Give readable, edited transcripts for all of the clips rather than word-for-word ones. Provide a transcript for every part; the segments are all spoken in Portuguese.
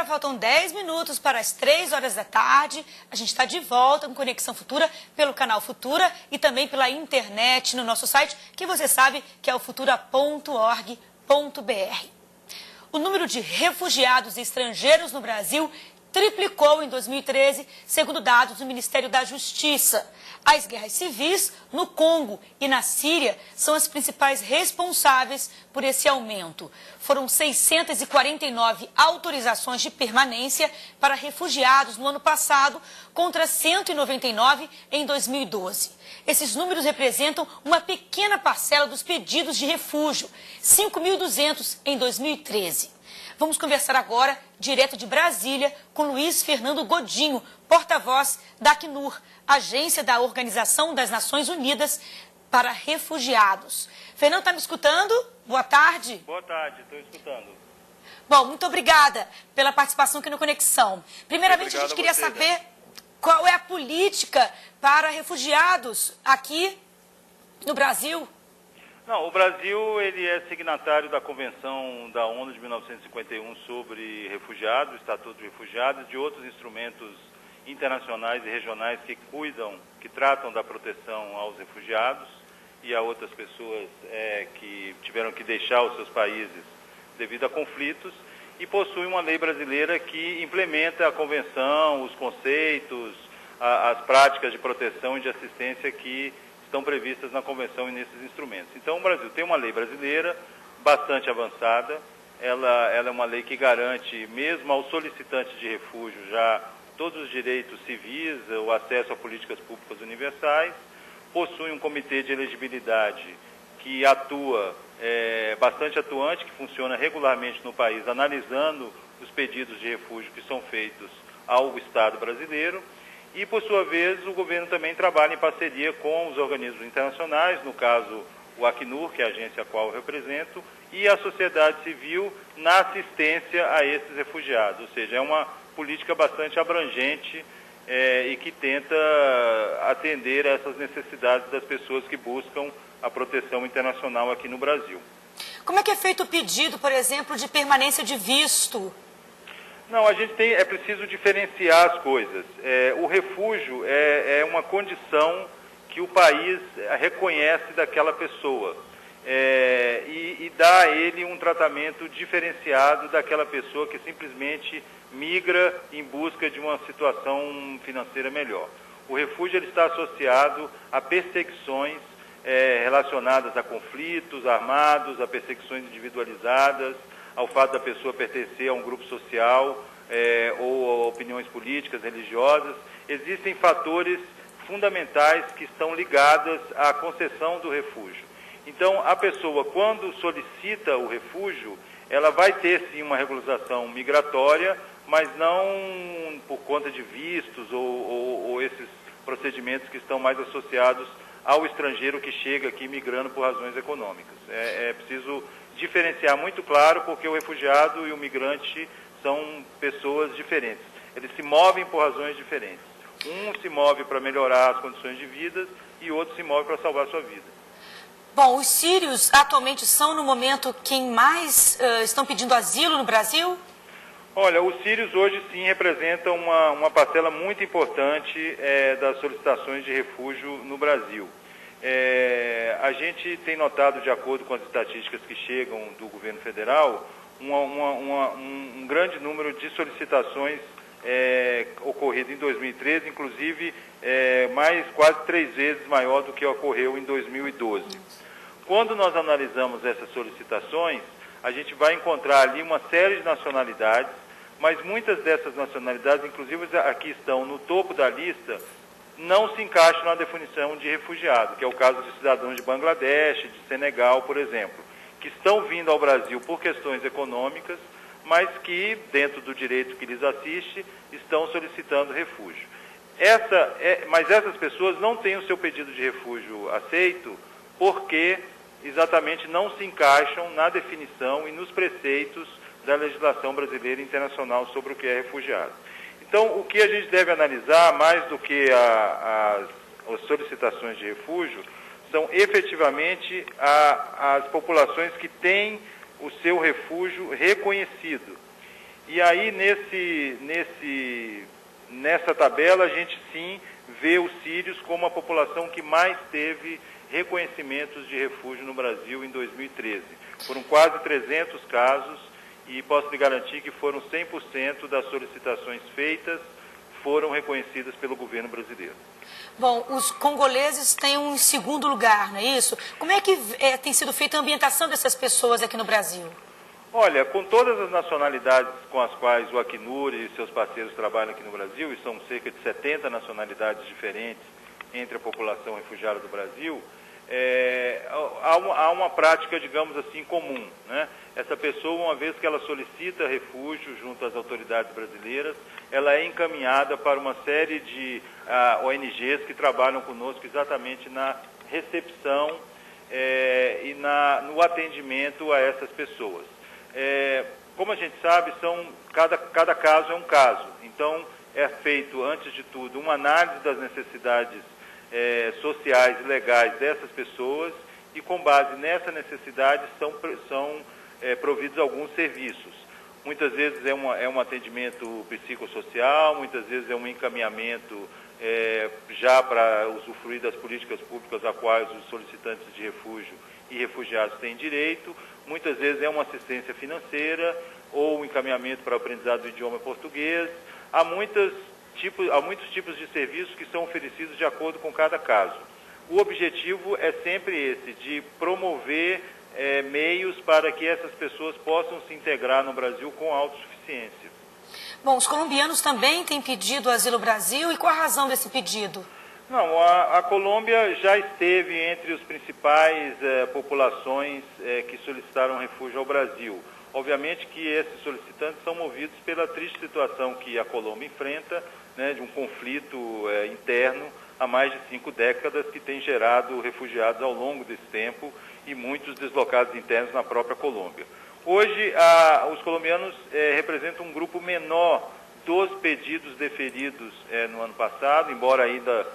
faltam 10 minutos para as 3 horas da tarde. A gente está de volta com Conexão Futura pelo canal Futura e também pela internet no nosso site, que você sabe que é o futura.org.br. O número de refugiados estrangeiros no Brasil triplicou em 2013, segundo dados do Ministério da Justiça. As guerras civis no Congo e na Síria são as principais responsáveis por esse aumento. Foram 649 autorizações de permanência para refugiados no ano passado, contra 199 em 2012. Esses números representam uma pequena parcela dos pedidos de refúgio, 5.200 em 2013. Vamos conversar agora, direto de Brasília, com Luiz Fernando Godinho, porta-voz da Acnur, agência da Organização das Nações Unidas para Refugiados. Fernando, está me escutando? Boa tarde. Boa tarde, estou escutando. Bom, muito obrigada pela participação aqui no Conexão. Primeiramente, a gente queria saber qual é a política para refugiados aqui no Brasil. Não, o Brasil ele é signatário da Convenção da ONU de 1951 sobre refugiados, Estatuto de Refugiados, e de outros instrumentos internacionais e regionais que tratam da proteção aos refugiados e a outras pessoas que tiveram que deixar os seus países devido a conflitos, e possui uma lei brasileira que implementa a Convenção, os conceitos, as práticas de proteção e de assistência que estão previstas na Convenção e nesses instrumentos. Então, o Brasil tem uma lei brasileira bastante avançada, ela é uma lei que garante, mesmo ao solicitante de refúgio, já todos os direitos civis, o acesso a políticas públicas universais, possui um comitê de elegibilidade que atua, bastante atuante, que funciona regularmente no país, analisando os pedidos de refúgio que são feitos ao Estado brasileiro. E, por sua vez, o governo também trabalha em parceria com os organismos internacionais, no caso o Acnur, que é a agência a qual eu represento, e a sociedade civil na assistência a esses refugiados. Ou seja, é uma política bastante abrangente e que tenta atender a essas necessidades das pessoas que buscam a proteção internacional aqui no Brasil. Como é que é feito o pedido, por exemplo, de permanência de visto? Não, é preciso diferenciar as coisas. O refúgio é uma condição que o país reconhece daquela pessoa e dá a ele um tratamento diferenciado daquela pessoa que simplesmente migra em busca de uma situação financeira melhor. O refúgio ele está associado a perseguições relacionadas a conflitos armados, a perseguições individualizadas, ao fato da pessoa pertencer a um grupo social ou a opiniões políticas, religiosas. Existem fatores fundamentais que estão ligados à concessão do refúgio. Então, a pessoa, quando solicita o refúgio, ela vai ter, sim, uma regularização migratória, mas não por conta de vistos ou esses procedimentos que estão mais associados ao estrangeiro que chega aqui migrando por razões econômicas. É preciso diferenciar muito claro, porque o refugiado e o migrante são pessoas diferentes. Eles se movem por razões diferentes. Um se move para melhorar as condições de vida e o outro se move para salvar a sua vida. Bom, os sírios atualmente são, no momento, quem mais estão pedindo asilo no Brasil? Olha, os sírios hoje sim representam uma parcela muito importante das solicitações de refúgio no Brasil. A gente tem notado, de acordo com as estatísticas que chegam do governo federal, um grande número de solicitações ocorrido em 2013, inclusive quase 3 vezes maior do que ocorreu em 2012. Quando nós analisamos essas solicitações, a gente vai encontrar ali uma série de nacionalidades, mas muitas dessas nacionalidades, inclusive aqui estão no topo da lista, não se encaixam na definição de refugiado, que é o caso de cidadãos de Bangladesh, de Senegal, por exemplo, que estão vindo ao Brasil por questões econômicas, mas que, dentro do direito que lhes assiste, estão solicitando refúgio. Mas essas pessoas não têm o seu pedido de refúgio aceito porque exatamente não se encaixam na definição e nos preceitos da legislação brasileira e internacional sobre o que é refugiado. Então, o que a gente deve analisar, mais do que as solicitações de refúgio, são efetivamente as populações que têm o seu refúgio reconhecido. E aí, nessa tabela, a gente sim vê os sírios como a população que mais teve reconhecimentos de refúgio no Brasil em 2013. Foram quase 300 casos e posso lhe garantir que foram 100% das solicitações feitas foram reconhecidas pelo governo brasileiro. Bom, os congoleses têm um segundo lugar, não é isso? Como é que tem sido feita a ambientação dessas pessoas aqui no Brasil? Olha, com todas as nacionalidades com as quais o Acnur e seus parceiros trabalham aqui no Brasil, e são cerca de 70 nacionalidades diferentes entre a população refugiada do Brasil, há uma prática, digamos assim, comum, né? Essa pessoa, uma vez que ela solicita refúgio junto às autoridades brasileiras, ela é encaminhada para uma série de ONGs que trabalham conosco exatamente na recepção e no atendimento a essas pessoas. Como a gente sabe, cada caso é um caso. Então, é feito, antes de tudo, uma análise das necessidades sociais e legais dessas pessoas e, com base nessa necessidade, são providos alguns serviços. Muitas vezes é um atendimento psicossocial, muitas vezes é um encaminhamento já para usufruir das políticas públicas a quais os solicitantes de refúgio e refugiados têm direito, muitas vezes é uma assistência financeira ou um encaminhamento para o aprendizado do idioma português. Há muitos tipos de serviços que são oferecidos de acordo com cada caso. O objetivo é sempre esse, de promover meios para que essas pessoas possam se integrar no Brasil com autossuficiência. Bom, os colombianos também têm pedido asilo ao Brasil, e qual a razão desse pedido? Não, a Colômbia já esteve entre as principais populações que solicitaram refúgio ao Brasil. Obviamente que esses solicitantes são movidos pela triste situação que a Colômbia enfrenta, né, de um conflito interno há mais de 5 décadas que tem gerado refugiados ao longo desse tempo e muitos deslocados internos na própria Colômbia. Hoje, os colombianos representam um grupo menor dos pedidos deferidos no ano passado, embora ainda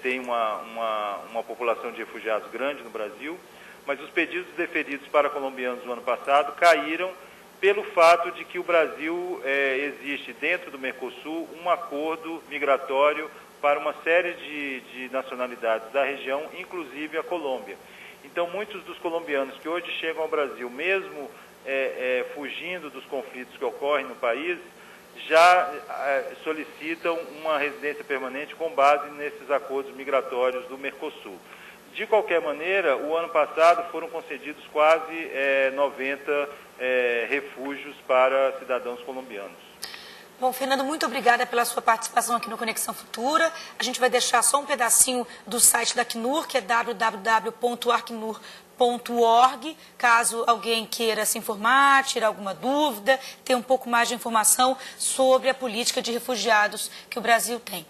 tenha uma população de refugiados grande no Brasil, mas os pedidos deferidos para colombianos no ano passado caíram pelo fato de que o Brasil existe dentro do Mercosul um acordo migratório para uma série de nacionalidades da região, inclusive a Colômbia. Então, muitos dos colombianos que hoje chegam ao Brasil, mesmo fugindo dos conflitos que ocorrem no país, já solicitam uma residência permanente com base nesses acordos migratórios do Mercosul. De qualquer maneira, o ano passado foram concedidos quase 90 refúgios para cidadãos colombianos. Bom, Fernando, muito obrigada pela sua participação aqui no Conexão Futura. A gente vai deixar só um pedacinho do site da Acnur, que é www.acnur.org, caso alguém queira se informar, tirar alguma dúvida, ter um pouco mais de informação sobre a política de refugiados que o Brasil tem.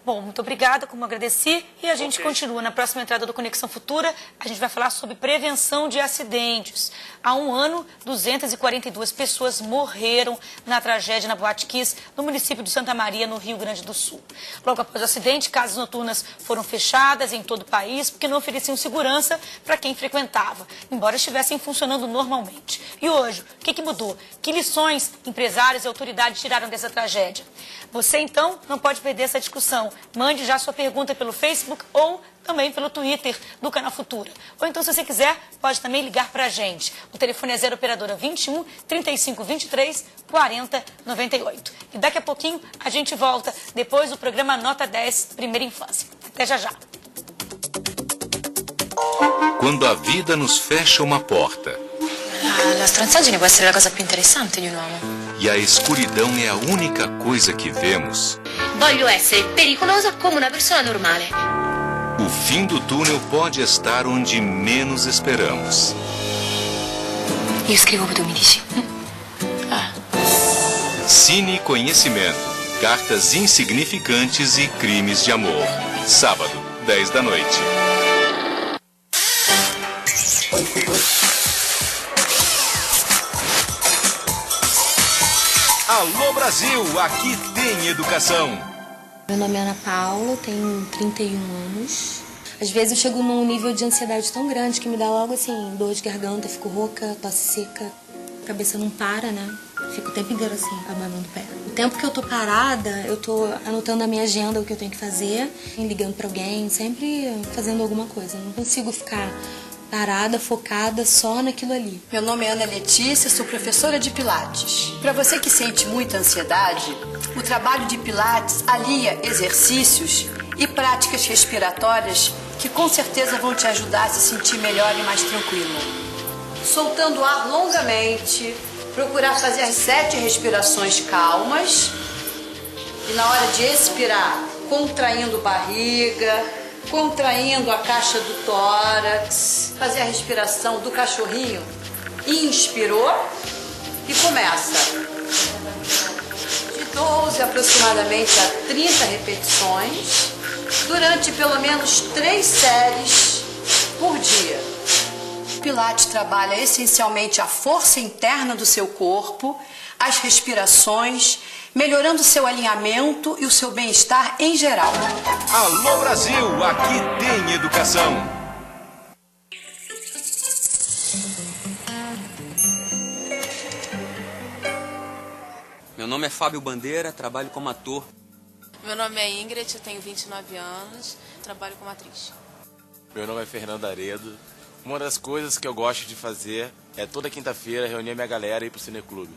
Bom, muito obrigada, como agradeci, e a gente continua. Na próxima entrada do Conexão Futura, a gente vai falar sobre prevenção de acidentes. Há um ano, 242 pessoas morreram na tragédia na Boate Kiss, no município de Santa Maria, no Rio Grande do Sul. Logo após o acidente, casas noturnas foram fechadas em todo o país, porque não ofereciam segurança para quem frequentava, embora estivessem funcionando normalmente. E hoje, o que mudou? Que lições empresários e autoridades tiraram dessa tragédia? Você, então, não pode perder essa discussão. Mande já sua pergunta pelo Facebook ou também pelo Twitter do Canal Futura. Ou então, se você quiser, pode também ligar para a gente. O telefone é 0 operadora 21 35 23 40 98. E daqui a pouquinho a gente volta depois do programa Nota 10, Primeira Infância. Até já já. Quando a vida nos fecha uma porta. La stronzaggine può essere la cosa più interessante di un uomo. E a escuridão é a única coisa que vemos. Voglio essere pericolosa come una persona normale. O fim do túnel pode estar onde menos esperamos. Io scrivo, tu mi dici. Cine e Conhecimento. Cartas insignificantes e crimes de amor. Sábado, 10 da noite. Alô Brasil, aqui tem educação. Meu nome é Ana Paula, tenho 31 anos. Às vezes eu chego num nível de ansiedade tão grande que me dá logo assim, dor de garganta, fico rouca, tosse seca, a cabeça não para, né? Fico o tempo inteiro assim, abanando o pé. O tempo que eu tô parada, eu tô anotando na minha agenda o que eu tenho que fazer, ligando pra alguém, sempre fazendo alguma coisa. Eu não consigo ficar parada, focada só naquilo ali. Meu nome é Ana Letícia, sou professora de Pilates. Para você que sente muita ansiedade, o trabalho de Pilates alia exercícios e práticas respiratórias que com certeza vão te ajudar a se sentir melhor e mais tranquila. Soltando o ar longamente, procurar fazer as 7 respirações calmas e na hora de expirar, contraindo barriga, contraindo a caixa do tórax, fazer a respiração do cachorrinho. Inspirou e começa. De 12 aproximadamente a 30 repetições, durante pelo menos 3 séries por dia. O Pilates trabalha essencialmente a força interna do seu corpo, as respirações, melhorando seu alinhamento e o seu bem-estar em geral. Alô Brasil, aqui tem educação. Meu nome é Fábio Bandeira, trabalho como ator. Meu nome é Ingrid, eu tenho 29 anos, trabalho como atriz. Meu nome é Fernando Aredo. Uma das coisas que eu gosto de fazer é toda quinta-feira reunir minha galera e ir pro Cineclube.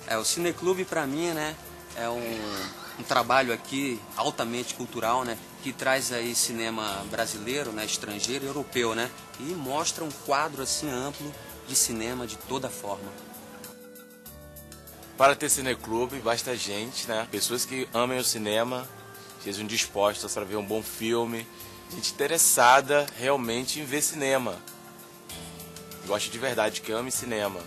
O Cineclube pra mim, né, é um trabalho aqui altamente cultural, né, que traz aí cinema brasileiro, né, estrangeiro e europeu, né, e mostra um quadro assim amplo de cinema de toda forma. Para ter Cineclube, basta gente, né, pessoas que amem o cinema, estejam dispostas para ver um bom filme, gente interessada realmente em ver cinema. Gosto de verdade, que ame cinema.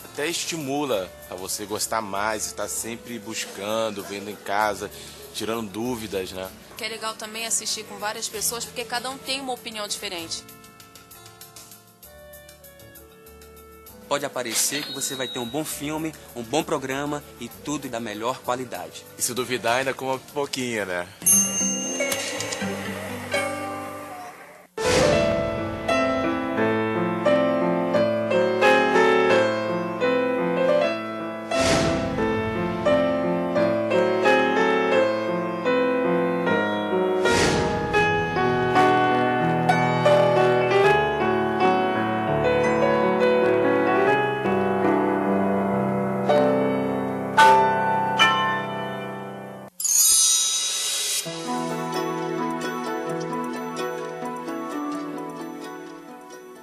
Até estimula a você gostar mais, estar sempre buscando, vendo em casa, tirando dúvidas, né? O que é legal também assistir com várias pessoas, porque cada um tem uma opinião diferente. Pode aparecer que você vai ter um bom filme, um bom programa e tudo da melhor qualidade. E se duvidar, ainda com uma pipoquinha, né?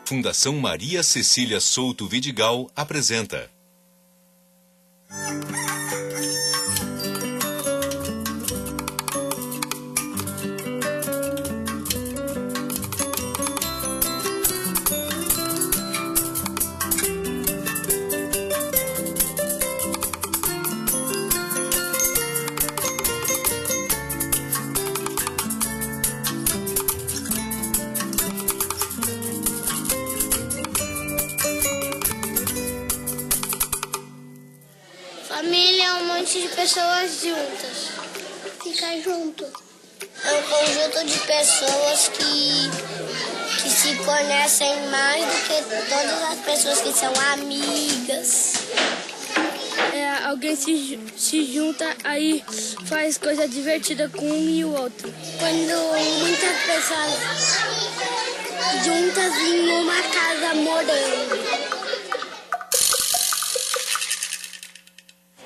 Fundação Maria Cecília Souto Vidigal apresenta Família é um monte de pessoas juntas. Ficar junto. É um conjunto de pessoas que se conhecem mais do que todas as pessoas que são amigas. Alguém se junta, aí faz coisa divertida com um e o outro. Quando muitas pessoas juntas em uma casa morando.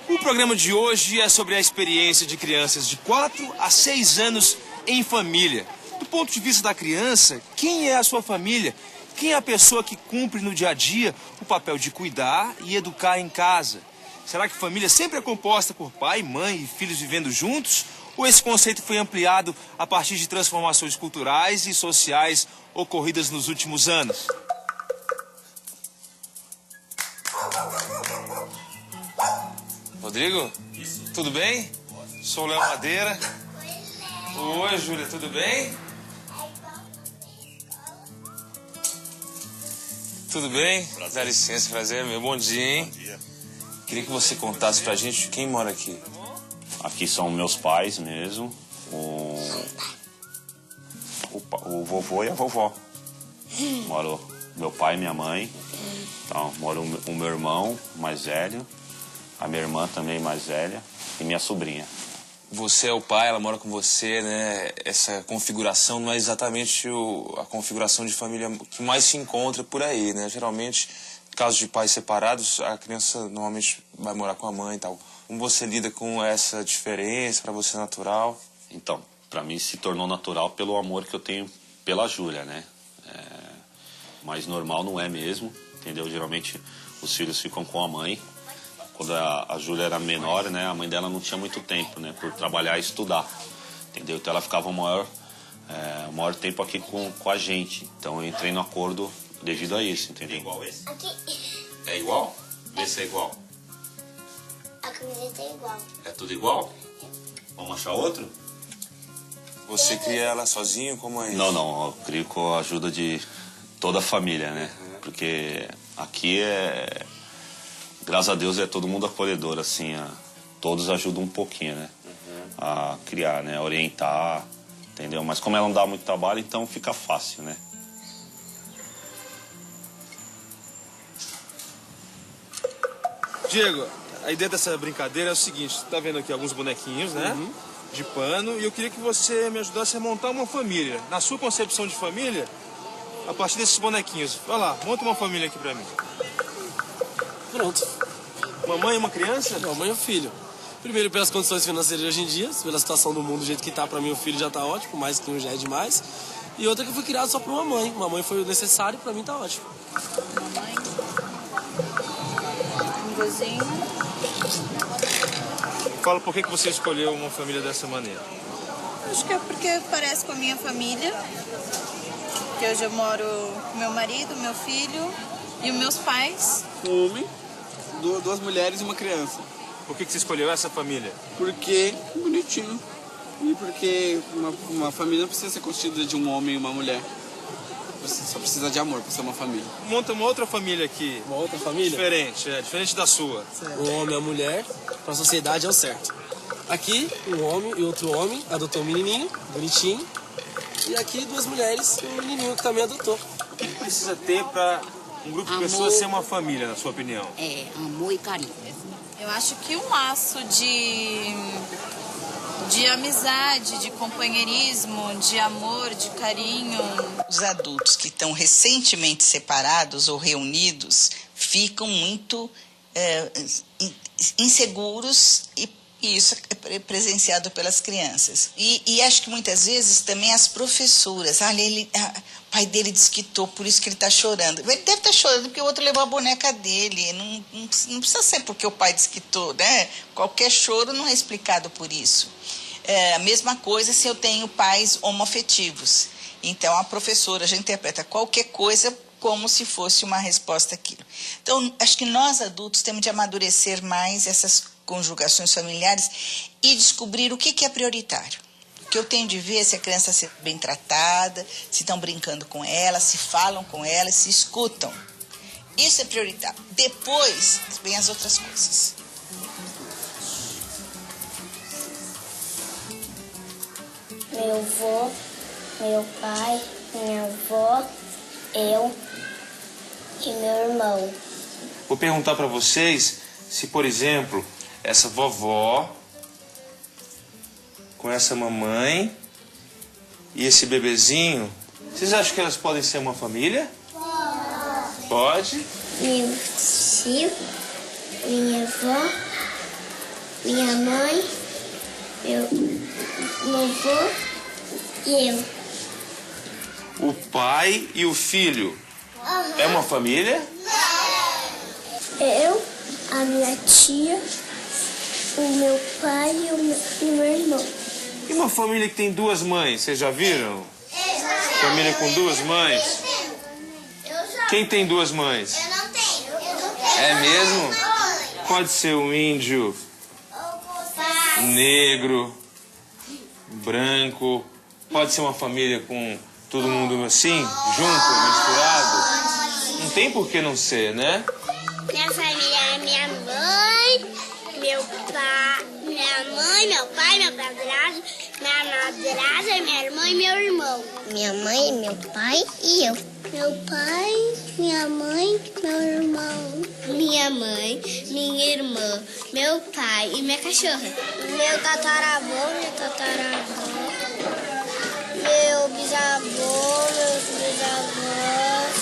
O programa de hoje é sobre a experiência de crianças de 4 a 6 anos em família. Do ponto de vista da criança, quem é a sua família? Quem é a pessoa que cumpre no dia a dia o papel de cuidar e educar em casa? Será que família sempre é composta por pai, mãe e filhos vivendo juntos? Ou esse conceito foi ampliado a partir de transformações culturais e sociais ocorridas nos últimos anos? Rodrigo, tudo bem? Sou o Léo Madeira. Oi, Júlia, tudo bem? Tudo bem? Dá licença, prazer, meu. Bom dia, hein? Bom dia. Queria que você contasse pra gente quem mora aqui. Aqui são meus pais mesmo, o vovô e a vovó. Moro meu pai e minha mãe Então, mora o meu irmão mais velho, a minha irmã também mais velha e minha sobrinha. Você é o pai, ela mora com você, né? Essa configuração não é exatamente a configuração de família que mais se encontra por aí, né? Geralmente, em casos de pais separados, a criança normalmente vai morar com a mãe e tal. Como você lida com essa diferença? Para você é natural? Então, para mim se tornou natural pelo amor que eu tenho pela Júlia, né? Mas normal não é mesmo, entendeu? Geralmente os filhos ficam com a mãe. Quando a Júlia era menor, né, a mãe dela não tinha muito tempo, né, por trabalhar e estudar, entendeu? Então ela ficava o maior tempo aqui com a gente. Então eu entrei no acordo devido a isso, entendeu? É igual esse? Aqui. É igual? Vê se é igual. A camiseta é igual. É tudo igual? Vamos achar outro? Você cria ela sozinho? Como é isso? Não, eu crio com a ajuda de toda a família, né? Porque aqui graças a Deus é todo mundo acolhedor, assim, todos ajudam um pouquinho, né? A criar, né? A orientar, entendeu? Mas como ela não dá muito trabalho, então fica fácil, né? Diego, a ideia dessa brincadeira é o seguinte, você tá vendo aqui alguns bonequinhos, né? De pano, e eu queria que você me ajudasse a montar uma família. Na sua concepção de família, a partir desses bonequinhos. Vai lá, monta uma família aqui pra mim. Pronto. Uma mãe e uma criança? Uma mãe e um filho. Primeiro pelas condições financeiras de hoje em dia, pela situação do mundo do jeito que tá, pra mim o filho já tá ótimo, mais que um já é demais. E outra que eu fui criado só por uma mãe. Uma mãe foi o necessário e pra mim tá ótimo. Uma mãe, um vizinho. Fala por que você escolheu uma família dessa maneira. Acho que é porque parece com a minha família. Que hoje eu moro com meu marido, meu filho e os meus pais. Um homem, duas mulheres e uma criança. Por que você escolheu essa família? Porque é bonitinho. E porque uma família não precisa ser constituída de um homem e uma mulher. Você só precisa de amor para ser uma família. Monta uma outra família aqui. Uma outra família? Diferente da sua. Um homem e a mulher, para a sociedade é o certo. Aqui, um homem e outro homem adotou um menininho, bonitinho. E aqui, duas mulheres e um menininho que também adotou. O que precisa ter para um grupo de pessoas ser uma família, na sua opinião? Amor e carinho. Eu acho que um laço de amizade, de companheirismo, de amor, de carinho. Os adultos que estão recentemente separados ou reunidos ficam muito inseguros e isso é presenciado pelas crianças. E acho que muitas vezes também as professoras, o pai dele desquitou, por isso que ele está chorando. Ele deve estar chorando porque o outro levou a boneca dele. Não precisa ser porque o pai desquitou, né? Qualquer choro não é explicado por isso. A mesma coisa se eu tenho pais homoafetivos. Então a professora já interpreta qualquer coisa como se fosse uma resposta àquilo. Então, acho que nós adultos temos de amadurecer mais essas conjugações familiares e descobrir o que é prioritário. O que eu tenho de ver é se a criança está bem tratada, se estão brincando com ela, se falam com ela, se escutam. Isso é prioritário. Depois, vem as outras coisas. Meu avô, meu pai, minha avó, eu e meu irmão. Vou perguntar para vocês se, por exemplo, essa vovó com essa mamãe e esse bebezinho, vocês acham que elas podem ser uma família? Pode. Meu tio, minha avó, minha mãe, meu avô e eu. O pai e o filho é uma família? Eu, a minha tia, o meu pai e o meu irmão. E uma família que tem duas mães, vocês já viram? Família com duas mães? Quem tem duas mães? Eu não tenho. É mesmo? Pode ser um índio, negro, branco. Pode ser uma família com todo mundo assim, junto, misturado. Não tem por que não ser, né? Minha família é minha mãe, meu pai, minha mãe, meu pai, meu padrasto, minha madrasta, minha irmã e meu irmão. Minha mãe, meu pai e eu. Meu pai, minha mãe, meu irmão. Minha mãe, minha irmã, meu pai e minha cachorra. Meu tataravô, minha tataravó. Meu bisavô, meus bisavós.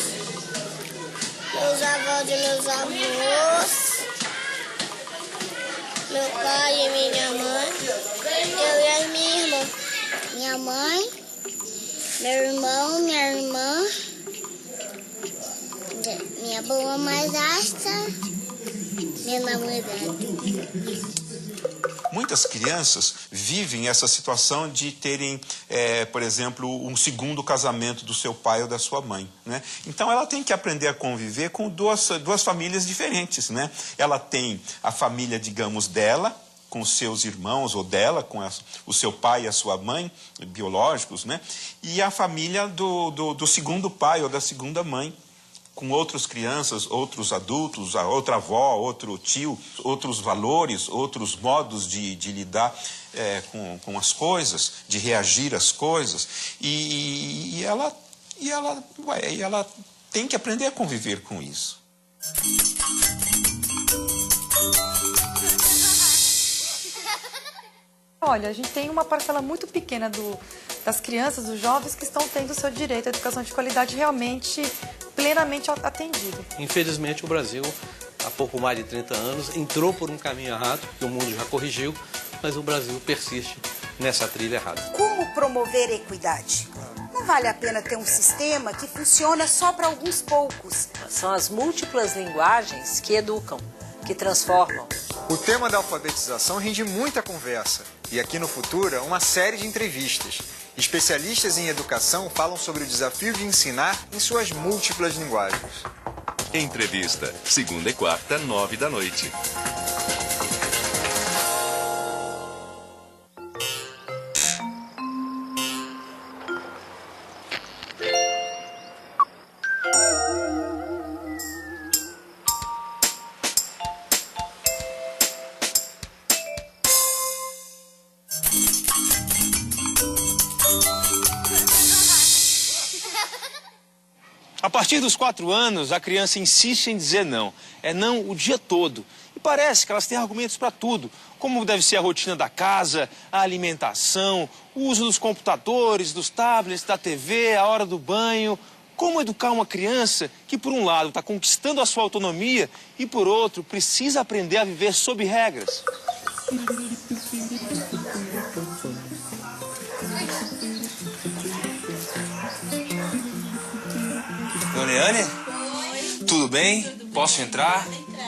Meus avós e meus avós. Meu pai e minha mãe. Eu e a minha irmã. Minha mãe, meu irmão, minha irmã. Minha boa madrasta, minha namorada. Muitas crianças vivem essa situação de terem, por exemplo, um segundo casamento do seu pai ou da sua mãe, né? Então ela tem que aprender a conviver com duas famílias diferentes, né? Ela tem a família, digamos, dela, com os seus irmãos ou dela, com o seu pai e a sua mãe, biológicos, né? E a família do segundo pai ou da segunda mãe, com outras crianças, outros adultos, a outra avó, outro tio, outros valores, outros modos de lidar com as coisas, de reagir às coisas. E ela tem que aprender a conviver com isso. Olha, a gente tem uma parcela muito pequena das crianças, dos jovens que estão tendo o seu direito à educação de qualidade realmente plenamente atendido. Infelizmente, o Brasil, há pouco mais de 30 anos, entrou por um caminho errado, que o mundo já corrigiu, mas o Brasil persiste nessa trilha errada. Como promover a equidade? Não vale a pena ter um sistema que funciona só para alguns poucos. São as múltiplas linguagens que educam, que transformam. O tema da alfabetização rende muita conversa. E aqui no Futura, uma série de entrevistas. Especialistas em educação falam sobre o desafio de ensinar em suas múltiplas linguagens. Entrevista, segunda e quarta, 21h. A partir dos 4 anos, a criança insiste em dizer não. É não o dia todo. E parece que elas têm argumentos para tudo, como deve ser a rotina da casa, a alimentação, o uso dos computadores, dos tablets, da TV, a hora do banho. Como educar uma criança que, por um lado, está conquistando a sua autonomia e, por outro, precisa aprender a viver sob regras? Dona Eliane? Oi. Tudo bem? Posso entrar?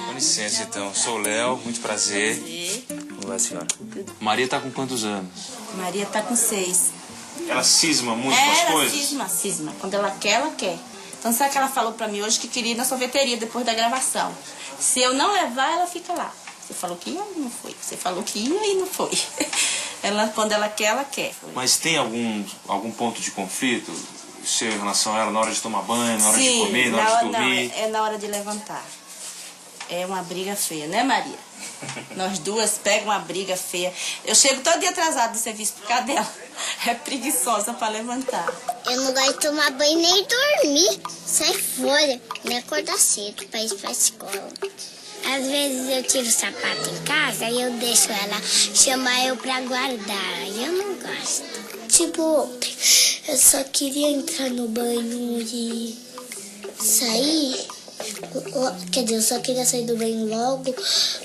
Com licença, então. Sou o Léo, muito prazer. Como vai, senhora? Maria tá com quantos anos? Maria tá com 6. Ela cisma muito com as coisas? Ela cisma. Quando ela quer, ela quer. Então, sabe que ela falou pra mim hoje que queria ir na sorveteria depois da gravação. Se eu não levar, ela fica lá. Você falou que ia e não foi. Você falou que ia e não foi. Quando ela quer, ela quer. Mas tem algum ponto de conflito seu em relação a ela na hora de tomar banho, na hora de comer, na hora de dormir? Não, é na hora de levantar. É uma briga feia, né, Maria? Nós duas pegamos uma briga feia. Eu chego todo dia atrasado do serviço por causa dela. É preguiçosa pra levantar. Eu não gosto de tomar banho nem dormir. Sai fora, nem acordar cedo pra ir pra escola. Às vezes eu tiro o sapato em casa e eu deixo ela chamar eu pra guardar. E eu não gosto. Tipo ontem, eu só queria entrar no banho e sair. Quer dizer, eu só queria sair do banho logo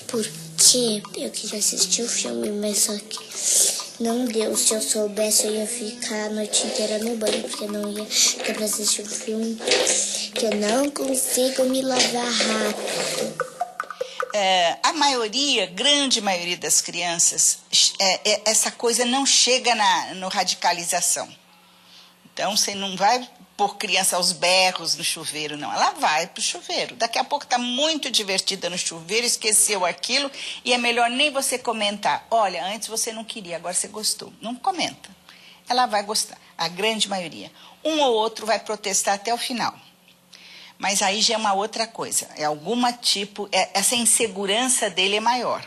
porque eu queria assistir o filme, mas só que não deu. Se eu soubesse, eu ia ficar a noite inteira no banho, porque não ia ficar pra assistir o filme, que eu não consigo me lavar rápido. A maioria, grande maioria das crianças, essa coisa não chega no radicalização. Então, você não vai pôr criança aos berros no chuveiro, não. Ela vai pro chuveiro. Daqui a pouco está muito divertida no chuveiro, esqueceu aquilo, e é melhor nem você comentar. Olha, antes você não queria, agora você gostou. Não comenta. Ela vai gostar, a grande maioria. Um ou outro vai protestar até o final. Mas aí já é uma outra coisa. Essa insegurança dele é maior.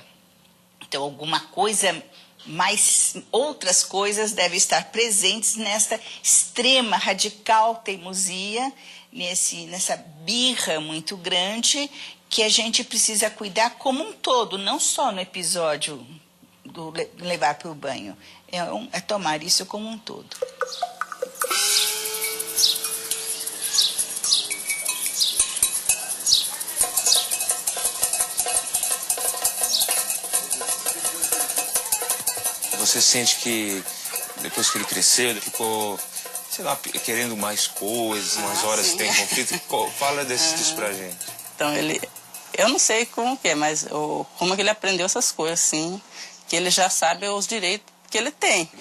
Então, alguma coisa mas outras coisas devem estar presentes nesta extrema, radical teimosia, nessa birra muito grande que a gente precisa cuidar como um todo, não só no episódio do levar para o banho. É tomar isso como um todo. Você sente que depois que ele cresceu, ele ficou, sei lá, querendo mais coisas, umas horas que tem conflito? Fala disso pra gente. Então eu não sei como que é, mas como é que ele aprendeu essas coisas, assim, que ele já sabe os direitos que ele tem.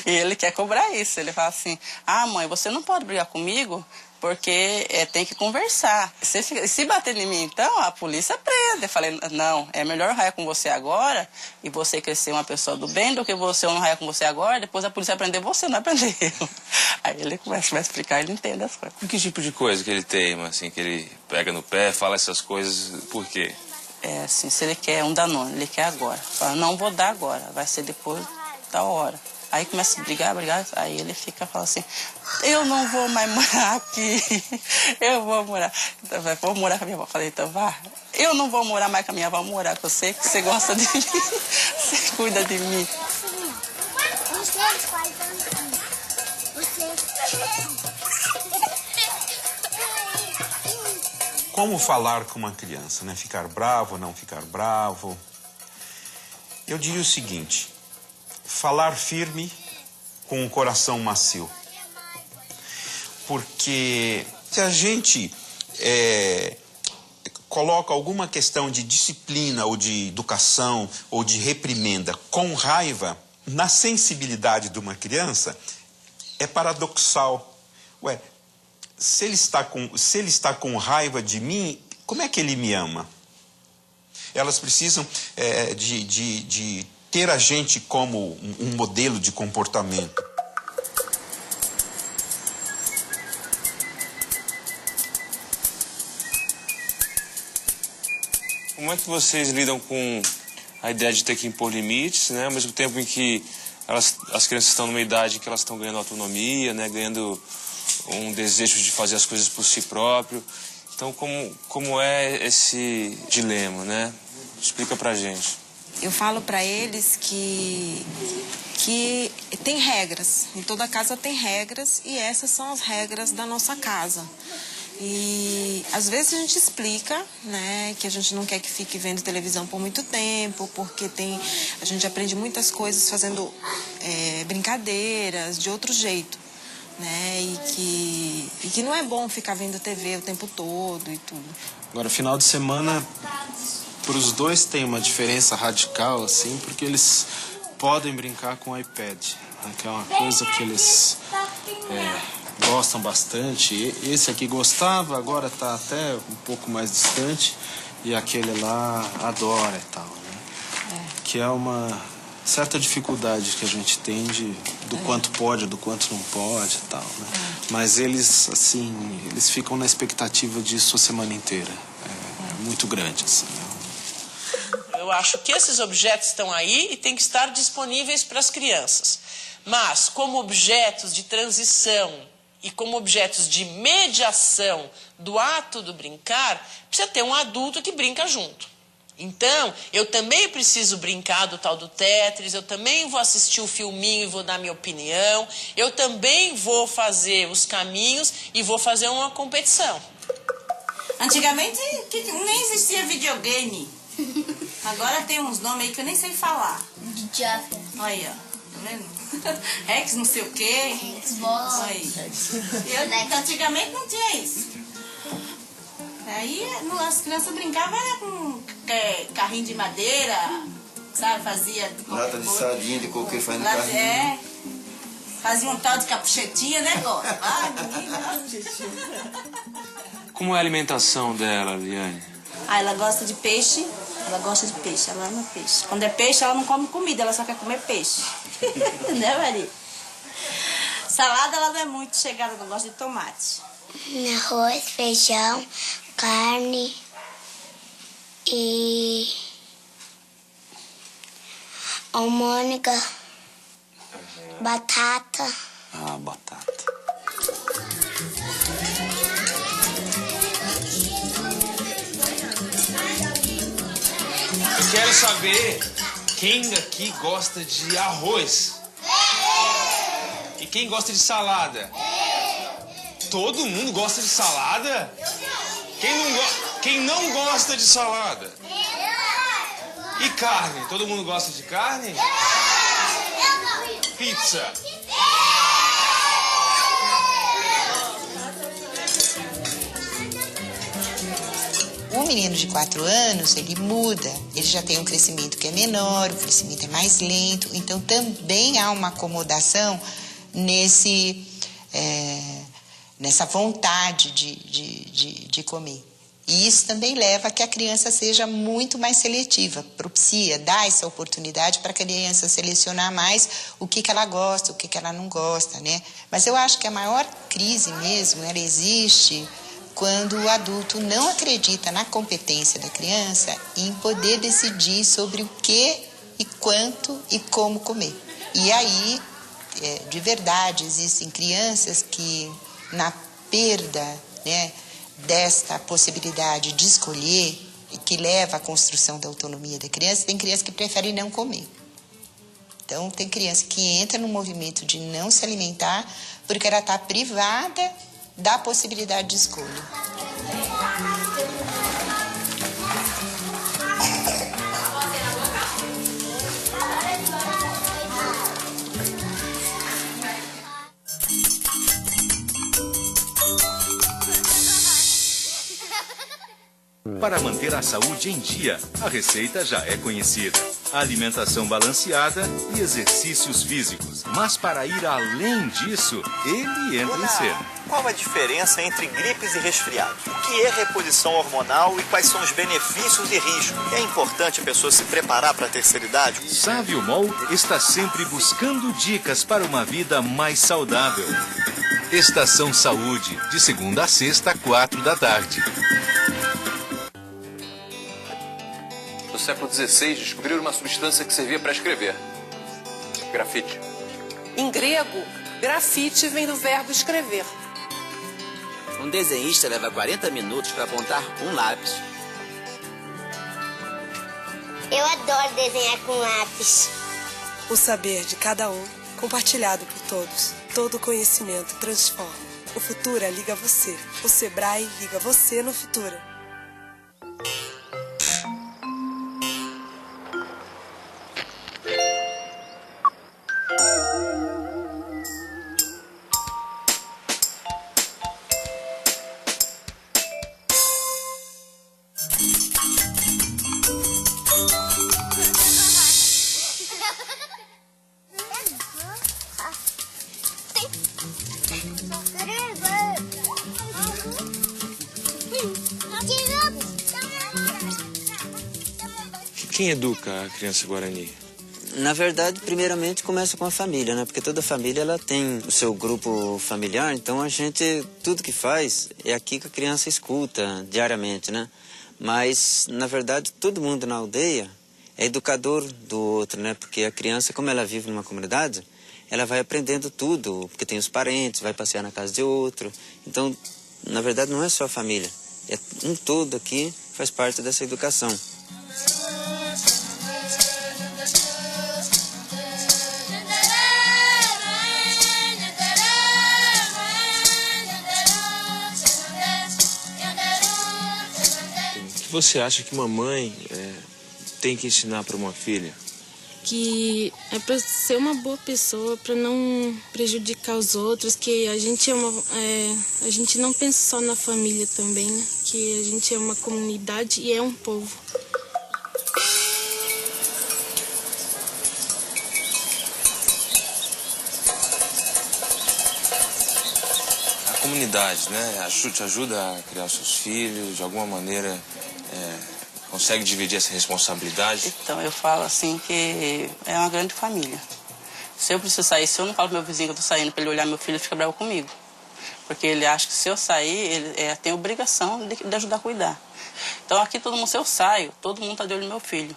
E ele quer cobrar isso. Ele fala assim, mãe, você não pode brigar comigo porque tem que conversar. Se bater em mim, então, a polícia prende. Eu falei, não, é melhor eu raiar com você agora e você crescer uma pessoa do bem do que você não raiar com você agora, depois a polícia prender você, não é prender eu. Aí ele começa a explicar, ele entende as coisas. E que tipo de coisa que ele teima, assim, que ele pega no pé, fala essas coisas, por quê? É assim, se ele quer um Danone, ele quer agora. Fala, não vou dar agora, vai ser depois da hora. Aí começa a brigar, aí ele fala assim, eu não vou mais morar aqui, eu vou morar com a minha avó. Falei, então vá, eu não vou morar mais com a minha avó, vou morar com você, que você gosta de mim, você cuida de mim. Como falar com uma criança, né? Ficar bravo, não ficar bravo? Eu diria o seguinte, falar firme com um coração macio. Porque se a gente coloca alguma questão de disciplina ou de educação ou de reprimenda com raiva na sensibilidade de uma criança, é paradoxal. Ué, se ele está com raiva de mim, como é que ele me ama? Elas precisam de ter a gente como um modelo de comportamento. Como é que vocês lidam com a ideia de ter que impor limites, né? Ao mesmo tempo em que as crianças estão numa idade em que elas estão ganhando autonomia, né? Ganhando um desejo de fazer as coisas por si próprio. Então, como é esse dilema, né? Explica pra gente. Eu falo para eles que tem regras. Em toda casa tem regras e essas são as regras da nossa casa. E às vezes a gente explica, né, que a gente não quer que fique vendo televisão por muito tempo, porque a gente aprende muitas coisas fazendo brincadeiras de outro jeito, né, e que não é bom ficar vendo TV o tempo todo e tudo. Agora, final de semana, para os dois tem uma diferença radical, assim, porque eles podem brincar com o iPad, né, que é uma coisa que eles gostam bastante. Esse aqui gostava, agora está até um pouco mais distante, e aquele lá adora e tal, né? Que é uma certa dificuldade que a gente tem do quanto pode, do quanto não pode e tal, né? Mas eles, assim, eles ficam na expectativa disso a semana inteira. É muito grande, assim. Eu acho que esses objetos estão aí e têm que estar disponíveis para as crianças. Mas, como objetos de transição e como objetos de mediação do ato do brincar, precisa ter um adulto que brinca junto. Então, eu também preciso brincar do tal do Tetris, eu também vou assistir o filminho e vou dar minha opinião, eu também vou fazer os caminhos e vou fazer uma competição. Antigamente nem existia videogame. Agora tem uns nomes aí que eu nem sei falar. Olha aí, ó. Tá vendo? Rex não sei o quê. Xbox. Aí. Antigamente não tinha isso. Aí as crianças brincavam com carrinho de madeira, sabe? Fazia... Lata de sardinha, de coqueiro fazendo carrinho. Fazia um tal de capuchetinha, né, Gosta? Ai, menina. Como é a alimentação dela, Liane? Ela gosta de peixe. Ela gosta de peixe, ela ama peixe. Quando é peixe, ela não come comida, ela só quer comer peixe. Né, Maria? Salada, ela não é muito chegada, não gosta de tomate. Arroz, feijão, carne e almôndega, batata. Ah, batata. Eu quero saber quem aqui gosta de arroz. E quem gosta de salada? Todo mundo gosta de salada? Quem não gosta de salada? E carne? Todo mundo gosta de carne? Pizza? Um menino de 4 anos, ele muda, ele já tem um crescimento que é menor, o crescimento é mais lento, então também há uma acomodação nessa vontade de comer. E isso também leva a que a criança seja muito mais seletiva, propicia, dá essa oportunidade para a criança selecionar mais o que ela gosta, o que ela não gosta, né? Mas eu acho que a maior crise mesmo, ela existe quando o adulto não acredita na competência da criança em poder decidir sobre o que e quanto e como comer. E aí, de verdade, existem crianças que, na perda, né, desta possibilidade de escolher, e que leva à construção da autonomia da criança, tem crianças que preferem não comer. Então, tem criança que entra no movimento de não se alimentar porque ela está privada da possibilidade de escolha. Para manter a saúde em dia, a receita já é conhecida. Alimentação balanceada e exercícios físicos. Mas para ir além disso, ele entra em cena. Qual a diferença entre gripes e resfriados? O que é reposição hormonal e quais são os benefícios e riscos? É importante a pessoa se preparar para a terceira idade? Sávio Mol está sempre buscando dicas para uma vida mais saudável. Estação Saúde, de segunda a sexta, 4 da tarde. No século XVI, descobriram uma substância que servia para escrever. Grafite. Em grego, grafite vem do verbo escrever. Um desenhista leva 40 minutos para apontar um lápis. Eu adoro desenhar com lápis. O saber de cada um, compartilhado por todos. Todo conhecimento transforma. O Futura liga você. O Sebrae liga você no Futura. Quem educa a criança Guarani? Na verdade, primeiramente começa com a família, né? Porque toda família ela tem o seu grupo familiar, então a gente, tudo que faz é aqui que a criança escuta diariamente, né? Mas, na verdade, todo mundo na aldeia é educador do outro, né? Porque a criança, como ela vive numa comunidade, ela vai aprendendo tudo, porque tem os parentes, vai passear na casa de outro. Então, na verdade, não é só a família, é um todo aqui faz parte dessa educação. O que você acha que uma mãe tem que ensinar para uma filha? Que é para ser uma boa pessoa, para não prejudicar os outros, que a gente a gente não pensa só na família também, né? Que a gente é uma comunidade e é um povo. A comunidade, né? Te ajuda a criar os seus filhos, de alguma maneira consegue dividir essa responsabilidade? Então, eu falo assim que é uma grande família. Se eu preciso sair, se eu não falo pro meu vizinho que eu tô saindo para ele olhar meu filho, ele fica bravo comigo. Porque ele acha que se eu sair, ele tem obrigação de ajudar a cuidar. Então, aqui todo mundo, se eu saio, todo mundo tá de olho no meu filho.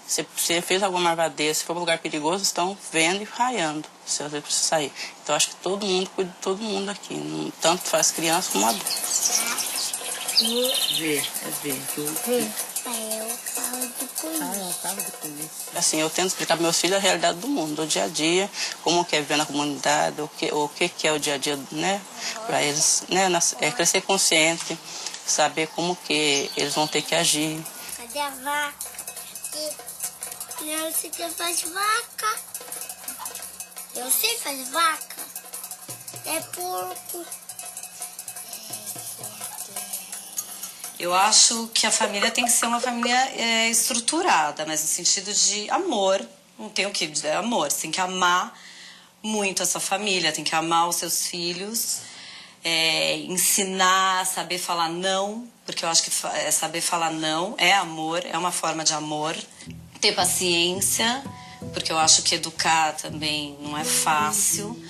Se você fez alguma marvadeira, se for para um lugar perigoso, estão vendo e raiando, se você precisa sair. Então, acho que todo mundo cuida de todo mundo aqui, tanto faz criança como adulto. Ver. Assim, eu tento explicar para meus filhos a realidade do mundo, do dia a dia, como que é viver na comunidade, o que é o dia a dia, né? Para eles, né? Crescer consciente, saber como que eles vão ter que agir. Cadê a vaca? Não sei que faz vaca. Eu sei fazer vaca. É porco. Eu acho que a família tem que ser uma família estruturada, mas no sentido de amor. Não tem o que dizer, amor. Você tem que amar muito a sua família, tem que amar os seus filhos, ensinar, saber falar não, porque eu acho que saber falar não é amor, é uma forma de amor. Ter paciência, porque eu acho que educar também não é fácil.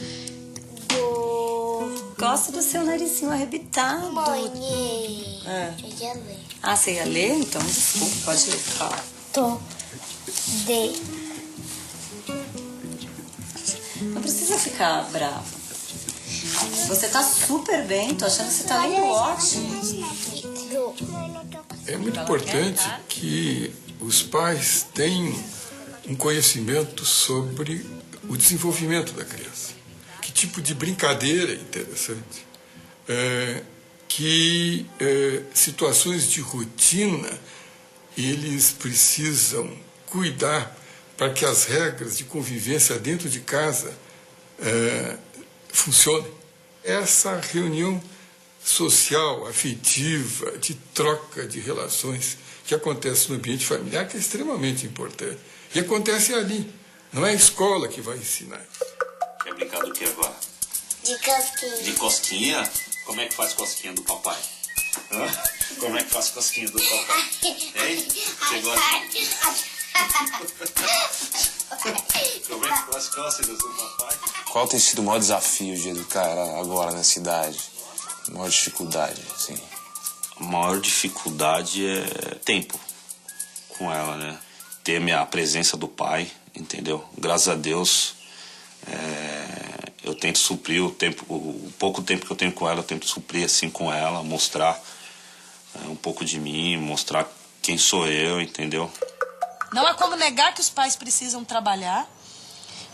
Gosto do seu narizinho arrebitado. Mãe, eu ia ler. Ah, você ia ler? Então, desculpa, pode ler. Fala. Não precisa ficar brava. Você tá super bem, tô achando que você tá lendo ótimo. É muito importante que os pais tenham um conhecimento sobre o desenvolvimento da criança. Que tipo de brincadeira é interessante. Que situações de rotina eles precisam cuidar para que as regras de convivência dentro de casa funcionem. Essa reunião social, afetiva, de troca de relações que acontece no ambiente familiar, que é extremamente importante. E acontece ali, não é a escola que vai ensinar. Quer brincar do que agora? De cosquinha. De cosquinha? Como é que faz cosquinha do papai? Hã? Como é que faz cosquinha do papai? Hein? Você gosta? Como é que faz cosquinhas do papai? Qual tem sido o maior desafio de educar ela agora na cidade? A maior dificuldade, assim? A maior dificuldade é tempo com ela, né? Ter a presença do pai, entendeu? Graças a Deus, eu tento suprir o pouco tempo que eu tenho com ela, eu tento suprir assim com ela, mostrar um pouco de mim, mostrar quem sou eu, entendeu? Não há como negar que os pais precisam trabalhar,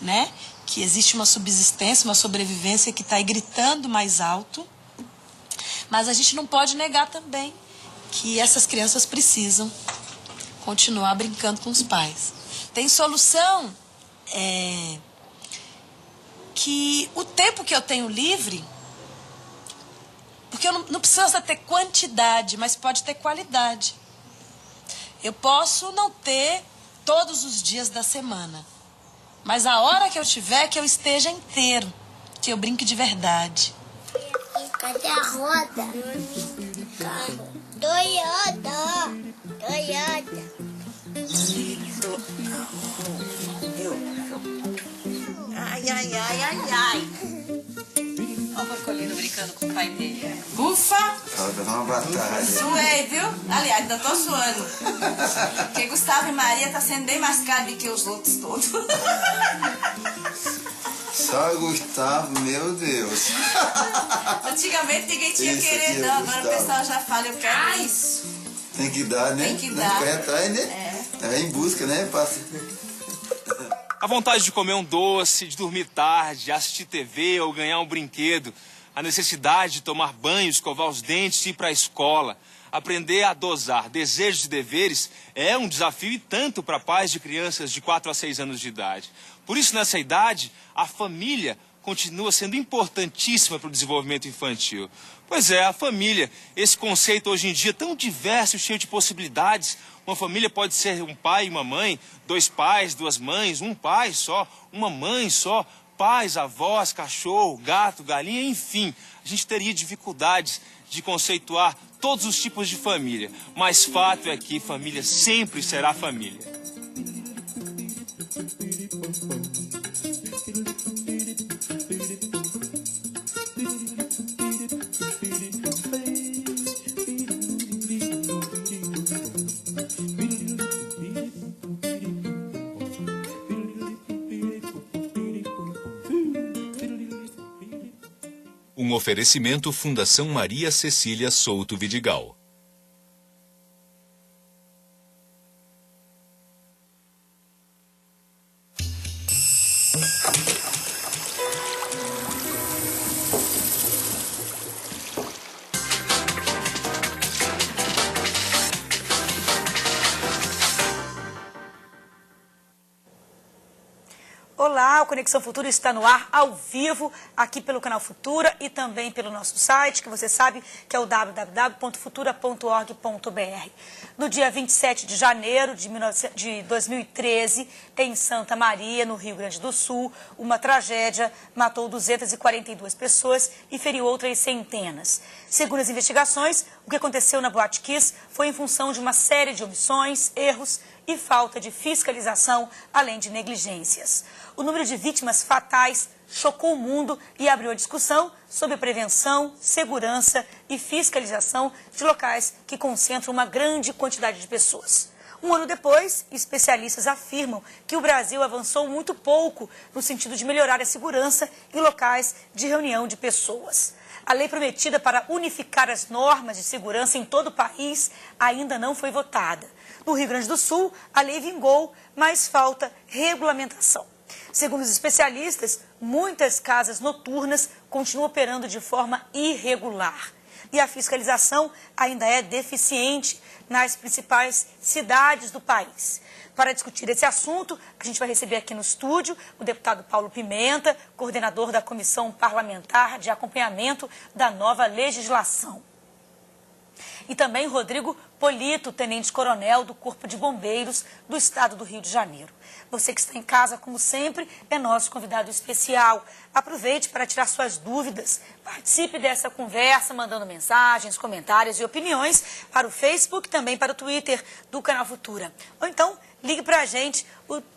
né? Que existe uma subsistência, uma sobrevivência que está aí gritando mais alto. Mas a gente não pode negar também que essas crianças precisam continuar brincando com os pais. Tem solução que o tempo que eu tenho livre, porque eu não precisa ter quantidade, mas pode ter qualidade. Eu posso não ter todos os dias da semana, mas a hora que eu tiver, que eu esteja inteiro, que eu brinque de verdade. Cadê a roda? Toyota. Ai. Olha o Marcolino brincando com o pai dele. Ufa! Ela dando uma batalha. Suei, viu? Aliás, ainda tô suando. Porque Gustavo e Maria tá sendo bem mais caro do que os outros todos. Só Gustavo, meu Deus. Antigamente ninguém tinha Esse querer, aqui é não. o Agora o Gustavo. pessoal já fala, eu quero isso. Tem que dar, né? Tem que Não dar. corre atrás, né? É em busca, né? Passa. A vontade de comer um doce, de dormir tarde, assistir TV ou ganhar um brinquedo. A necessidade de tomar banho, escovar os dentes e ir para a escola. Aprender a dosar desejos e deveres é um desafio e tanto para pais de crianças de 4 a 6 anos de idade. Por isso, nessa idade, a família continua sendo importantíssima para o desenvolvimento infantil. Pois é, a família, esse conceito hoje em dia tão diverso e cheio de possibilidades. Uma família pode ser um pai e uma mãe, 2 pais, 2 mães, um pai só, uma mãe só, pais, avós, cachorro, gato, galinha, enfim. A gente teria dificuldades de conceituar todos os tipos de família. Mas fato é que família sempre será família. Um oferecimento Fundação Maria Cecília Souto Vidigal. Olá, o Conexão Futura está no ar, ao vivo, aqui pelo canal Futura e também pelo nosso site, que você sabe que é o www.futura.org.br. No dia 27 de janeiro de 2013, em Santa Maria, no Rio Grande do Sul, uma tragédia matou 242 pessoas e feriu outras centenas. Segundo as investigações, o que aconteceu na Boate Kiss foi em função de uma série de omissões, erros e falta de fiscalização, além de negligências. O número de vítimas fatais chocou o mundo e abriu a discussão sobre prevenção, segurança e fiscalização de locais que concentram uma grande quantidade de pessoas. Um ano depois, especialistas afirmam que o Brasil avançou muito pouco no sentido de melhorar a segurança em locais de reunião de pessoas. A lei prometida para unificar as normas de segurança em todo o país ainda não foi votada. No Rio Grande do Sul, a lei vingou, mas falta regulamentação. Segundo os especialistas, muitas casas noturnas continuam operando de forma irregular. E a fiscalização ainda é deficiente nas principais cidades do país. Para discutir esse assunto, a gente vai receber aqui no estúdio o deputado Paulo Pimenta, coordenador da Comissão Parlamentar de Acompanhamento da Nova Legislação. E também Rodrigo Polito, tenente-coronel do Corpo de Bombeiros do Estado do Rio de Janeiro. Você que está em casa, como sempre, é nosso convidado especial. Aproveite para tirar suas dúvidas. Participe dessa conversa, mandando mensagens, comentários e opiniões para o Facebook e também para o Twitter do Canal Futura. Ou então, ligue para a gente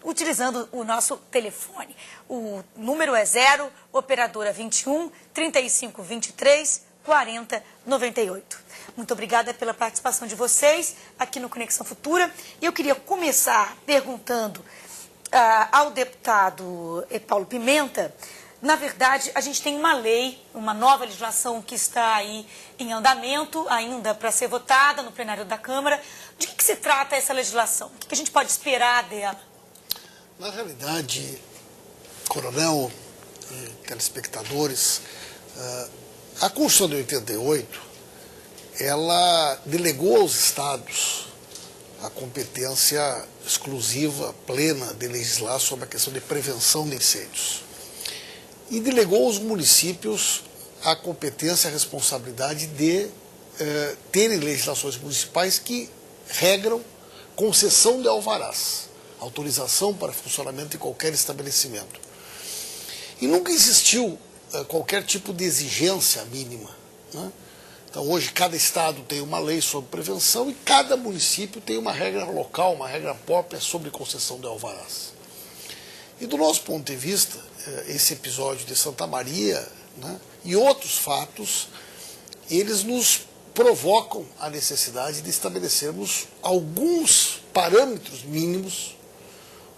utilizando o nosso telefone. O número é 0, operadora 21 35 23 40 98. Muito obrigada pela participação de vocês aqui no Conexão Futura. E eu queria começar perguntando ao deputado Paulo Pimenta. Na verdade, a gente tem uma lei, uma nova legislação que está aí em andamento, ainda para ser votada no plenário da Câmara. De que se trata essa legislação? O que a gente pode esperar dela? Na realidade, coronel, telespectadores, a Constituição de 88, ela delegou aos estados a competência exclusiva, plena, de legislar sobre a questão de prevenção de incêndios. E delegou aos municípios a competência, a responsabilidade de terem legislações municipais que regram concessão de alvarás, autorização para funcionamento de qualquer estabelecimento. E nunca existiu qualquer tipo de exigência mínima, né? Então, hoje, cada estado tem uma lei sobre prevenção e cada município tem uma regra local, uma regra própria sobre concessão de alvarás. E do nosso ponto de vista, esse episódio de Santa Maria, né, e outros fatos, eles nos provocam a necessidade de estabelecermos alguns parâmetros mínimos,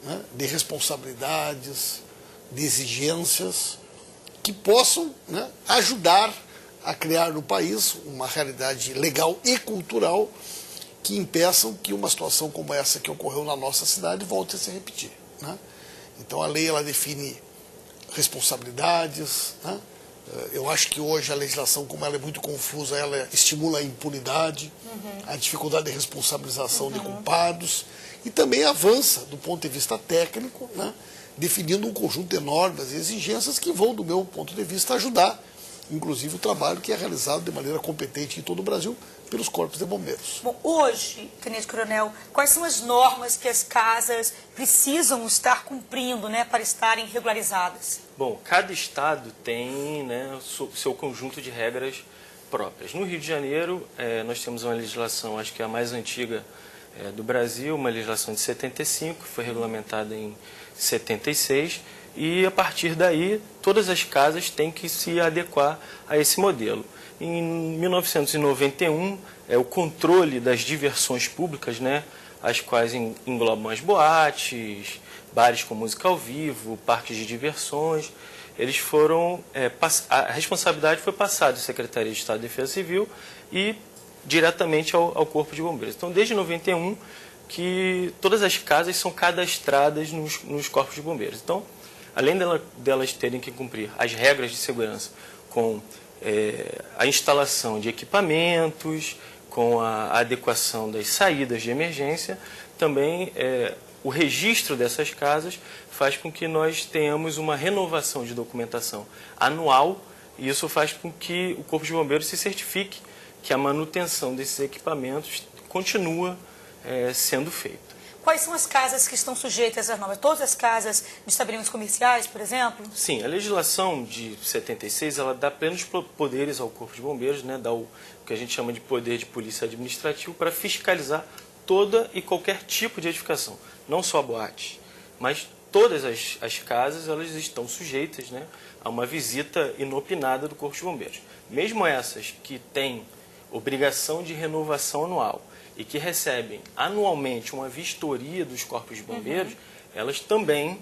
né, de responsabilidades, de exigências, que possam, né, ajudar a criar no país uma realidade legal e cultural que impeçam que uma situação como essa que ocorreu na nossa cidade volte a se repetir, né? Então a lei ela define responsabilidades, né? Eu acho que hoje a legislação, como ela é muito confusa, ela estimula a impunidade, a dificuldade de responsabilização de culpados e também avança do ponto de vista técnico, né, definindo um conjunto de normas e exigências que vão, do meu ponto de vista, ajudar inclusive o trabalho que é realizado de maneira competente em todo o Brasil pelos corpos de bombeiros. Bom, hoje, tenente coronel, quais são as normas que as casas precisam estar cumprindo, né, para estarem regularizadas? Bom, cada estado tem, né, o seu conjunto de regras próprias. No Rio de Janeiro, nós temos uma legislação, acho que é a mais antiga do Brasil, uma legislação de 75, que foi regulamentada em 76, e a partir daí todas as casas têm que se adequar a esse modelo. Em 1991, o controle das diversões públicas, né, as quais englobam as boates, bares com música ao vivo, parques de diversões, eles foram, a responsabilidade foi passada à Secretaria de Estado de Defesa Civil e diretamente ao Corpo de Bombeiros. Então, desde 91, que todas as casas são cadastradas nos Corpos de Bombeiros. Então, além delas terem que cumprir as regras de segurança com a instalação de equipamentos, com a adequação das saídas de emergência, também o registro dessas casas faz com que nós tenhamos uma renovação de documentação anual, e isso faz com que o Corpo de Bombeiros se certifique que a manutenção desses equipamentos continua sendo feita. Quais são as casas que estão sujeitas às normas? Todas as casas de estabelecimentos comerciais, por exemplo? Sim, a legislação de 76, ela dá plenos poderes ao Corpo de Bombeiros, né, dá o que a gente chama de poder de polícia administrativo para fiscalizar toda e qualquer tipo de edificação, não só boate, mas todas as casas, elas estão sujeitas, né, a uma visita inopinada do Corpo de Bombeiros. Mesmo essas que têm obrigação de renovação anual e que recebem anualmente uma vistoria dos Corpos de Bombeiros, elas também,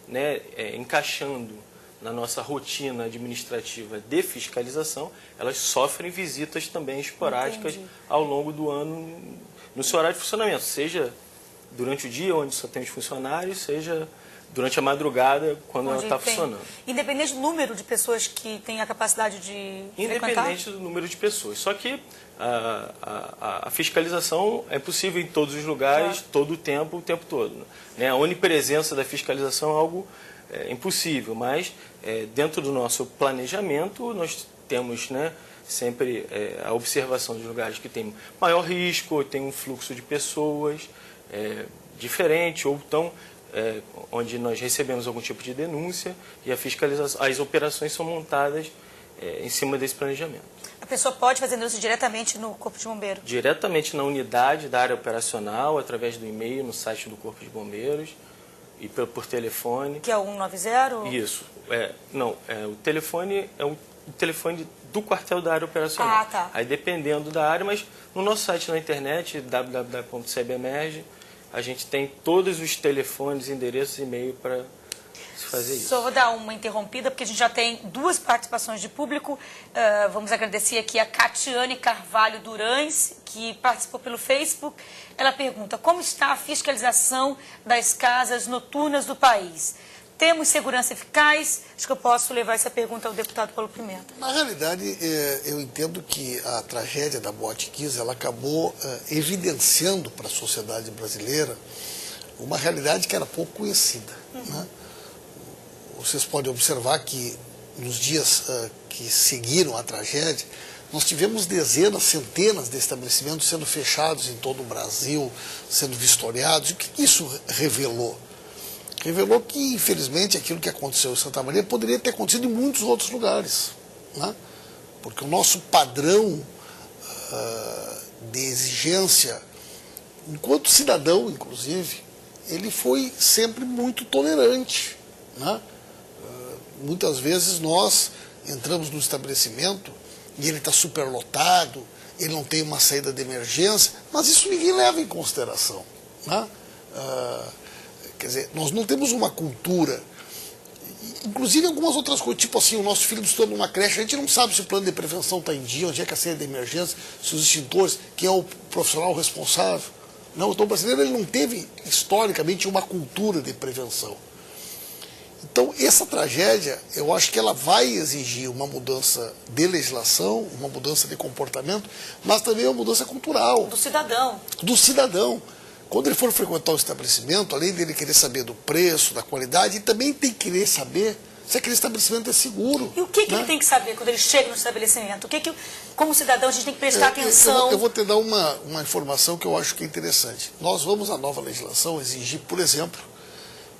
né, encaixando na nossa rotina administrativa de fiscalização, elas sofrem visitas também esporádicas ao longo do ano no seu horário de funcionamento, seja durante o dia, onde só tem os funcionários, seja durante a madrugada, quando ela está funcionando. Independente do número de pessoas que têm a capacidade de Independente do número de pessoas. Só que a fiscalização é possível em todos os lugares, todo o tempo todo. Né? A onipresença da fiscalização é algo impossível, mas dentro do nosso planejamento nós temos, né, sempre a observação de lugares que tem maior risco, ou tem um fluxo de pessoas diferente, ou onde nós recebemos algum tipo de denúncia, e a fiscalização, as operações são montadas em cima desse planejamento. A pessoa pode fazer denúncia diretamente no Corpo de Bombeiros? Diretamente na unidade da área operacional, através do e-mail, no site do Corpo de Bombeiros e por telefone. Que é o 190? Isso. O telefone é o telefone do quartel da área operacional. Ah, tá. Aí dependendo da área, mas no nosso site na internet, www.sebemerge, a gente tem todos os telefones, endereços e e-mail para se fazer isso. Só vou dar uma interrompida, porque a gente já tem duas participações de público. Vamos agradecer aqui a Catiane Carvalho Durães, que participou pelo Facebook. Ela pergunta: como está a fiscalização das casas noturnas do país? Temos segurança eficaz? Acho que eu posso levar essa pergunta ao deputado Paulo Pimenta. Na realidade, eu entendo que a tragédia da Boate Kiss, ela acabou evidenciando para a sociedade brasileira uma realidade que era pouco conhecida. Né? Vocês podem observar que nos dias que seguiram a tragédia, nós tivemos dezenas, centenas de estabelecimentos sendo fechados em todo o Brasil, sendo vistoriados. E o que isso revelou? Revelou que, infelizmente, aquilo que aconteceu em Santa Maria poderia ter acontecido em muitos outros lugares. Né? Porque o nosso padrão de exigência, enquanto cidadão, inclusive, ele foi sempre muito tolerante. Né? Muitas vezes nós entramos no estabelecimento e ele está superlotado, ele não tem uma saída de emergência, mas isso ninguém leva em consideração. Né? Quer dizer, nós não temos uma cultura, inclusive algumas outras coisas, tipo assim, o nosso filho estuda numa creche, a gente não sabe se o plano de prevenção está em dia, onde é que a saída de emergência, se os extintores, quem é o profissional responsável. Não, então o brasileiro ele não teve, historicamente, uma cultura de prevenção. Então, essa tragédia, eu acho que ela vai exigir uma mudança de legislação, uma mudança de comportamento, mas também uma mudança cultural. Do cidadão. Do cidadão. Quando ele for frequentar o estabelecimento, além dele querer saber do preço, da qualidade, ele também tem que querer saber se aquele estabelecimento é seguro. E o que ele tem que saber quando ele chega no estabelecimento? Como cidadão, a gente tem que prestar atenção? Eu vou te dar uma informação que eu acho que é interessante. Nós vamos, na nova legislação, exigir, por exemplo,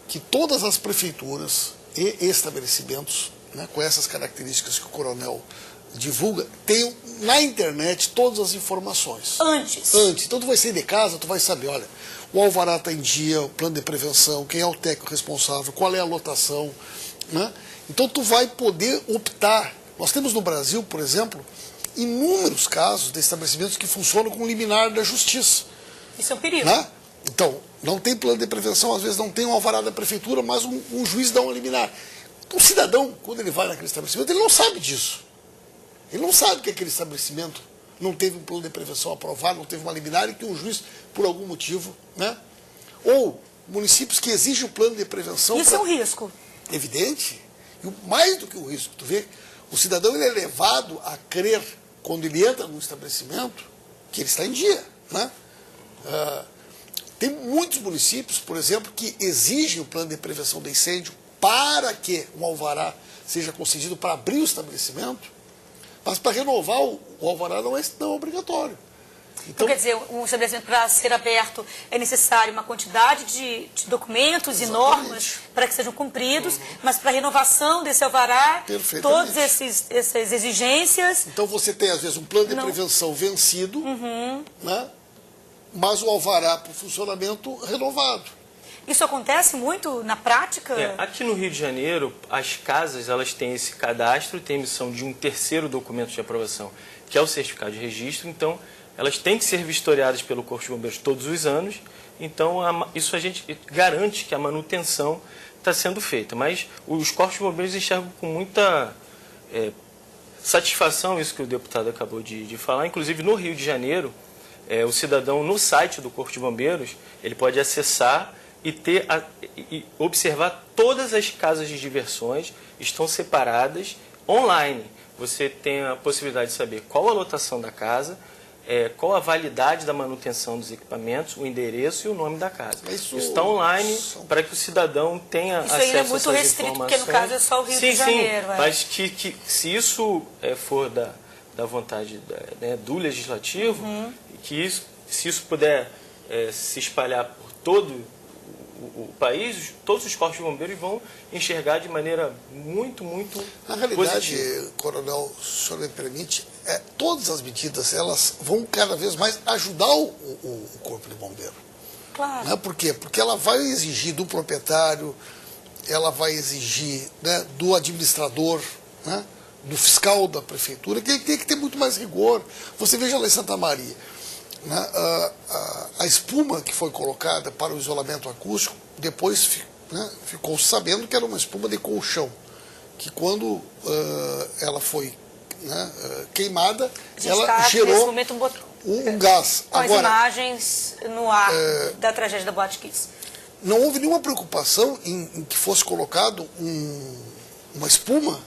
que todas as prefeituras e estabelecimentos, né, com essas características que o coronel divulga, tenham na internet todas as informações. Antes. Então tu vai sair de casa, tu vai saber, olha, o alvará está em dia, o plano de prevenção, quem é o técnico responsável, qual é a lotação. Né? Então tu vai poder optar. Nós temos no Brasil, por exemplo, inúmeros casos de estabelecimentos que funcionam com liminar da justiça. Isso é um perigo. Né? Então, não tem plano de prevenção, às vezes não tem um alvará da prefeitura, mas um juiz dá uma liminar. Então, o cidadão, quando ele vai naquele estabelecimento, ele não sabe disso. Ele não sabe que aquele estabelecimento não teve um plano de prevenção aprovado, não teve uma liminar e que um juiz, por algum motivo, né? Ou municípios que exigem o plano de prevenção... Isso é um risco. Evidente. E mais do que o risco, tu vê, o cidadão ele é levado a crer, quando ele entra num estabelecimento, que ele está em dia, né? Tem muitos municípios, por exemplo, que exigem o plano de prevenção de incêndio para que um alvará seja concedido para abrir o estabelecimento, mas para renovar o alvará não é obrigatório. Então, quer dizer, um estabelecimento para ser aberto é necessário uma quantidade de documentos e normas para que sejam cumpridos, mas para a renovação desse alvará, todas essas exigências... Então você tem, às vezes, um plano de prevenção vencido, né? Mas o alvará para o funcionamento renovado. Isso acontece muito na prática? Aqui no Rio de Janeiro, as casas elas têm esse cadastro, tem emissão de um terceiro documento de aprovação, que é o certificado de registro. Então, elas têm que ser vistoriadas pelo Corpo de Bombeiros todos os anos. Então, isso a gente garante que a manutenção está sendo feita. Mas os Corpos de Bombeiros enxergam com muita satisfação isso que o deputado acabou de falar. Inclusive, no Rio de Janeiro, o cidadão, no site do Corpo de Bombeiros, ele pode acessar e observar todas as casas de diversões, estão separadas online. Você tem a possibilidade de saber qual a lotação da casa, qual a validade da manutenção dos equipamentos, o endereço e o nome da casa. Isso está online para que o cidadão tenha acesso a essas informações. Isso ainda é muito restrito, porque no caso é só o Rio de Janeiro. Sim, mas que se isso for da vontade do Legislativo, se isso puder se espalhar por todo o país, todos os corpos de bombeiros vão enxergar de maneira muito Na realidade, positiva. Coronel, se o senhor me permite, todas as medidas elas vão cada vez mais ajudar o Corpo de Bombeiro. Claro. Né? Por quê? Porque ela vai exigir do proprietário, ela vai exigir, né, do administrador, né, do fiscal da prefeitura, que tem que ter muito mais rigor. Você veja lá em Santa Maria, né, a espuma que foi colocada para o isolamento acústico, depois ficou sabendo que era uma espuma de colchão, que quando ela foi queimada, ela gerou um gás. Com as imagens no ar da tragédia da Boate Kiss. Não houve nenhuma preocupação em que fosse colocado uma espuma,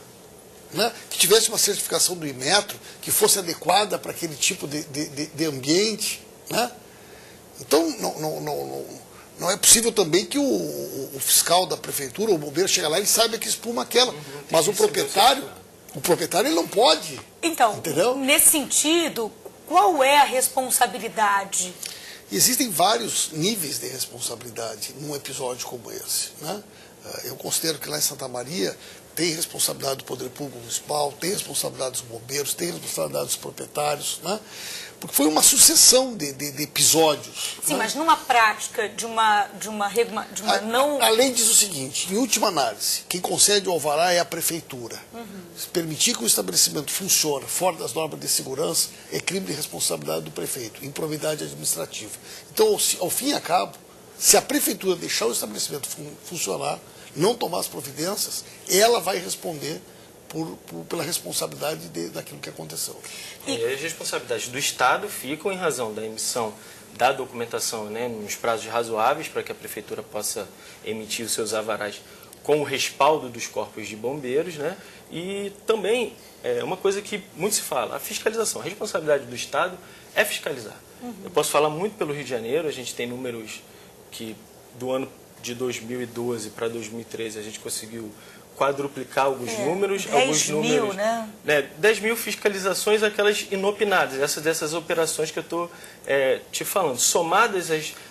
né, que tivesse uma certificação do Inmetro, que fosse adequada para aquele tipo de ambiente. Né? Então, não é possível também que o fiscal da prefeitura, o bombeiro, chega lá e saiba que espuma aquela. Mas o proprietário ele não pode. Então, entendeu? Nesse sentido, qual é a responsabilidade? Existem vários níveis de responsabilidade num episódio como esse. Né? Eu considero que lá em Santa Maria tem responsabilidade do Poder Público Municipal, tem responsabilidade dos bombeiros, tem responsabilidade dos proprietários, né? Porque foi uma sucessão de episódios. Sim, né? Mas numa prática de uma não... A lei diz o seguinte, em última análise, quem concede o alvará é a prefeitura. Se permitir que o estabelecimento funcione fora das normas de segurança, é crime de responsabilidade do prefeito, improbidade administrativa. Então, ao fim e a cabo, se a prefeitura deixar o estabelecimento funcionar, não tomar as providências, ela vai responder pela responsabilidade daquilo que aconteceu. E as responsabilidades do Estado ficam em razão da emissão da documentação, né, nos prazos razoáveis para que a Prefeitura possa emitir os seus alvarás com o respaldo dos corpos de bombeiros, né, e também, uma coisa que muito se fala, a fiscalização. A responsabilidade do Estado é fiscalizar. Eu posso falar muito pelo Rio de Janeiro, a gente tem números que do ano de 2012 para 2013 a gente conseguiu quadruplicar alguns números. 10 mil, né? 10 mil fiscalizações, aquelas inopinadas, dessas operações que eu estou te falando. Somadas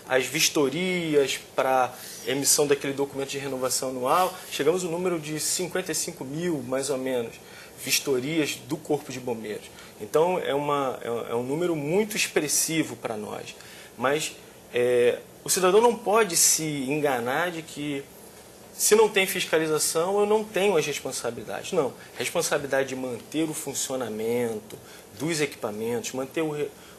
as vistorias para emissão daquele documento de renovação anual, chegamos ao número de 55 mil, mais ou menos, vistorias do Corpo de Bombeiros. Então, é um número muito expressivo para nós. Mas o cidadão não pode se enganar de que, se não tem fiscalização, eu não tenho as responsabilidades. Não. Responsabilidade de manter o funcionamento dos equipamentos, manter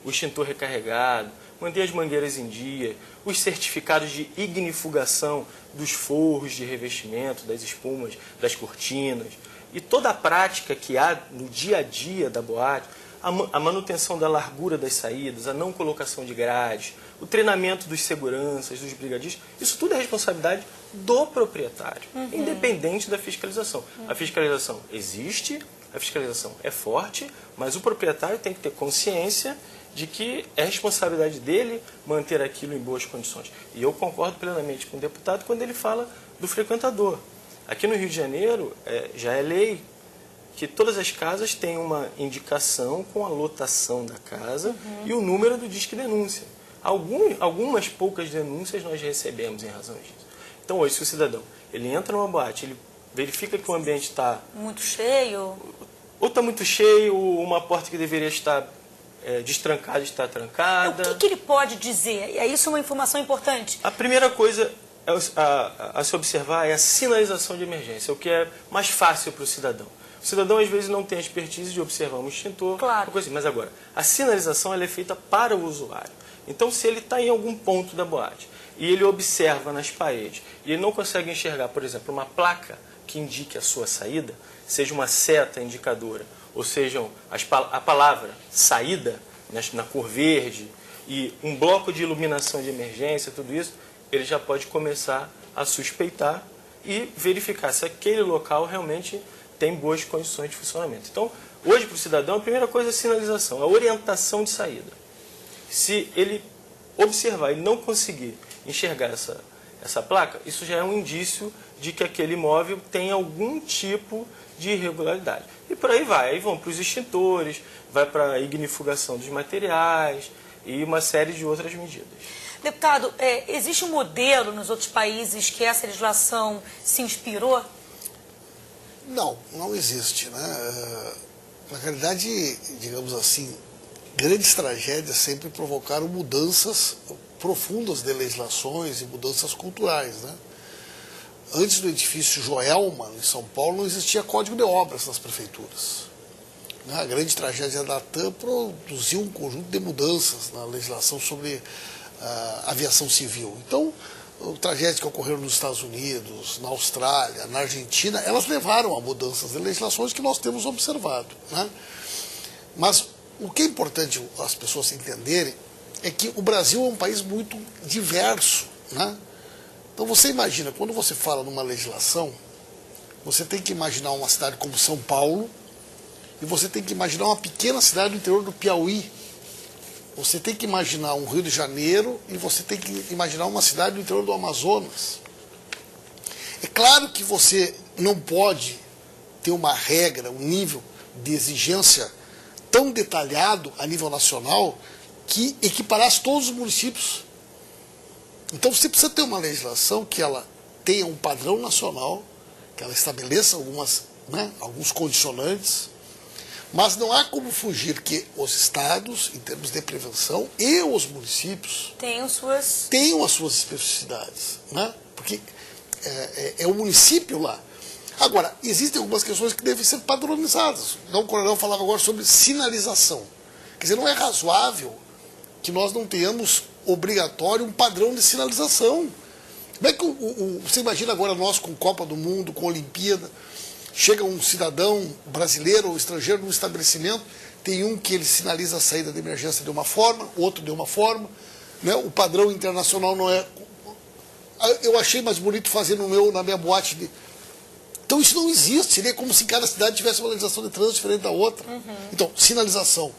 o extintor recarregado, manter as mangueiras em dia, os certificados de ignifugação dos forros de revestimento, das espumas, das cortinas, e toda a prática que há no dia a dia da boate, a manutenção da largura das saídas, a não colocação de grades, o treinamento dos seguranças, dos brigadistas, isso tudo é responsabilidade do proprietário, independente da fiscalização. A fiscalização existe, a fiscalização é forte, mas o proprietário tem que ter consciência de que é responsabilidade dele manter aquilo em boas condições. E eu concordo plenamente com o deputado quando ele fala do frequentador. Aqui no Rio de Janeiro, já é lei que todas as casas têm uma indicação com a lotação da casa e o número do Disque Denúncia. Algumas poucas denúncias nós recebemos em razão disso. Então hoje, se o cidadão ele entra numa boate, ele verifica que o ambiente está muito cheio, ou está muito cheio, uma porta que deveria estar destrancada está trancada. O que ele pode dizer? É isso uma informação importante? A primeira coisa a se observar é a sinalização de emergência, o que é mais fácil para o cidadão. O cidadão, às vezes, não tem a expertise de observar um extintor, claro, coisa assim. Mas agora, a sinalização ela é feita para o usuário. Então, se ele está em algum ponto da boate e ele observa nas paredes e ele não consegue enxergar, por exemplo, uma placa que indique a sua saída, seja uma seta indicadora, ou seja, a palavra saída na cor verde e um bloco de iluminação de emergência, tudo isso, ele já pode começar a suspeitar e verificar se aquele local realmente tem boas condições de funcionamento. Então, hoje, para o cidadão, a primeira coisa é a sinalização, a orientação de saída. Se ele observar e não conseguir enxergar essa placa, isso já é um indício de que aquele imóvel tem algum tipo de irregularidade. E por aí vai. Aí vão para os extintores, vai para a ignifugação dos materiais e uma série de outras medidas. Deputado, existe um modelo nos outros países que essa legislação se inspirou? Não, não existe, né? Na realidade, digamos assim, grandes tragédias sempre provocaram mudanças profundas de legislações e mudanças culturais, né? Antes do edifício Joelma, em São Paulo, não existia código de obras nas prefeituras. A grande tragédia da TAM produziu um conjunto de mudanças na legislação sobre aviação civil. Então, tragédias que ocorreram nos Estados Unidos, na Austrália, na Argentina, elas levaram a mudanças de legislações que nós temos observado, né? Mas o que é importante as pessoas entenderem é que o Brasil é um país muito diverso, né? Então você imagina, quando você fala numa legislação, você tem que imaginar uma cidade como São Paulo e você tem que imaginar uma pequena cidade do interior do Piauí. Você tem que imaginar um Rio de Janeiro e você tem que imaginar uma cidade do interior do Amazonas. É claro que você não pode ter uma regra, um nível de exigência tão detalhado a nível nacional que equiparasse todos os municípios. Então você precisa ter uma legislação que ela tenha um padrão nacional, que ela estabeleça alguns condicionantes, mas não há como fugir que os estados, em termos de prevenção, e os municípios tenham as suas especificidades, né? Porque é o município lá. Agora, existem algumas questões que devem ser padronizadas. Então, o coronel falava agora sobre sinalização. Quer dizer, não é razoável que nós não tenhamos obrigatório um padrão de sinalização. Como é que você imagina agora nós com Copa do Mundo, com Olimpíada, chega um cidadão brasileiro ou estrangeiro num estabelecimento, tem um que ele sinaliza a saída de emergência de uma forma, outro de uma forma, né? O padrão internacional não é... Eu achei mais bonito fazer na minha boate de... Então isso não existe, seria como se cada cidade tivesse uma legislação de trânsito diferente da outra. Então, sinalização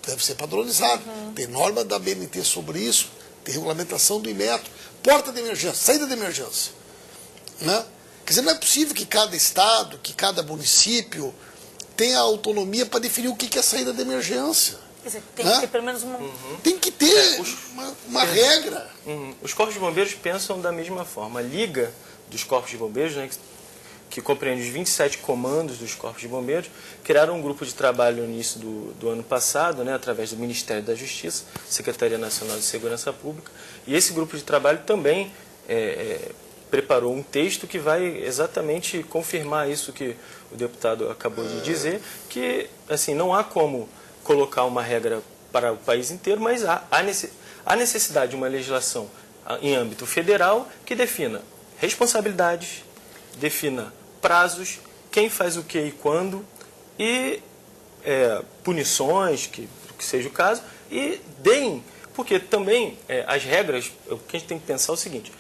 deve ser padronizada, tem norma da BNT sobre isso, tem regulamentação do Inmetro, porta de emergência, saída de emergência, né? Quer dizer, não é possível que cada estado, que cada município tenha autonomia para definir o que é saída de emergência. Quer dizer, tem que ter pelo menos uma... Tem que ter uma regra. Os corpos de bombeiros pensam da mesma forma. A Liga dos Corpos de Bombeiros, né, que compreende os 27 comandos dos Corpos de Bombeiros, criaram um grupo de trabalho no início do ano passado, né, através do Ministério da Justiça, Secretaria Nacional de Segurança Pública, e esse grupo de trabalho também preparou um texto que vai exatamente confirmar isso que o deputado acabou de dizer, que assim, não há como colocar uma regra para o país inteiro, mas há necessidade de uma legislação em âmbito federal que defina responsabilidades, defina prazos, quem faz o que e quando, e punições, que seja o caso, e deem, porque também as regras, o que a gente tem que pensar é o seguinte,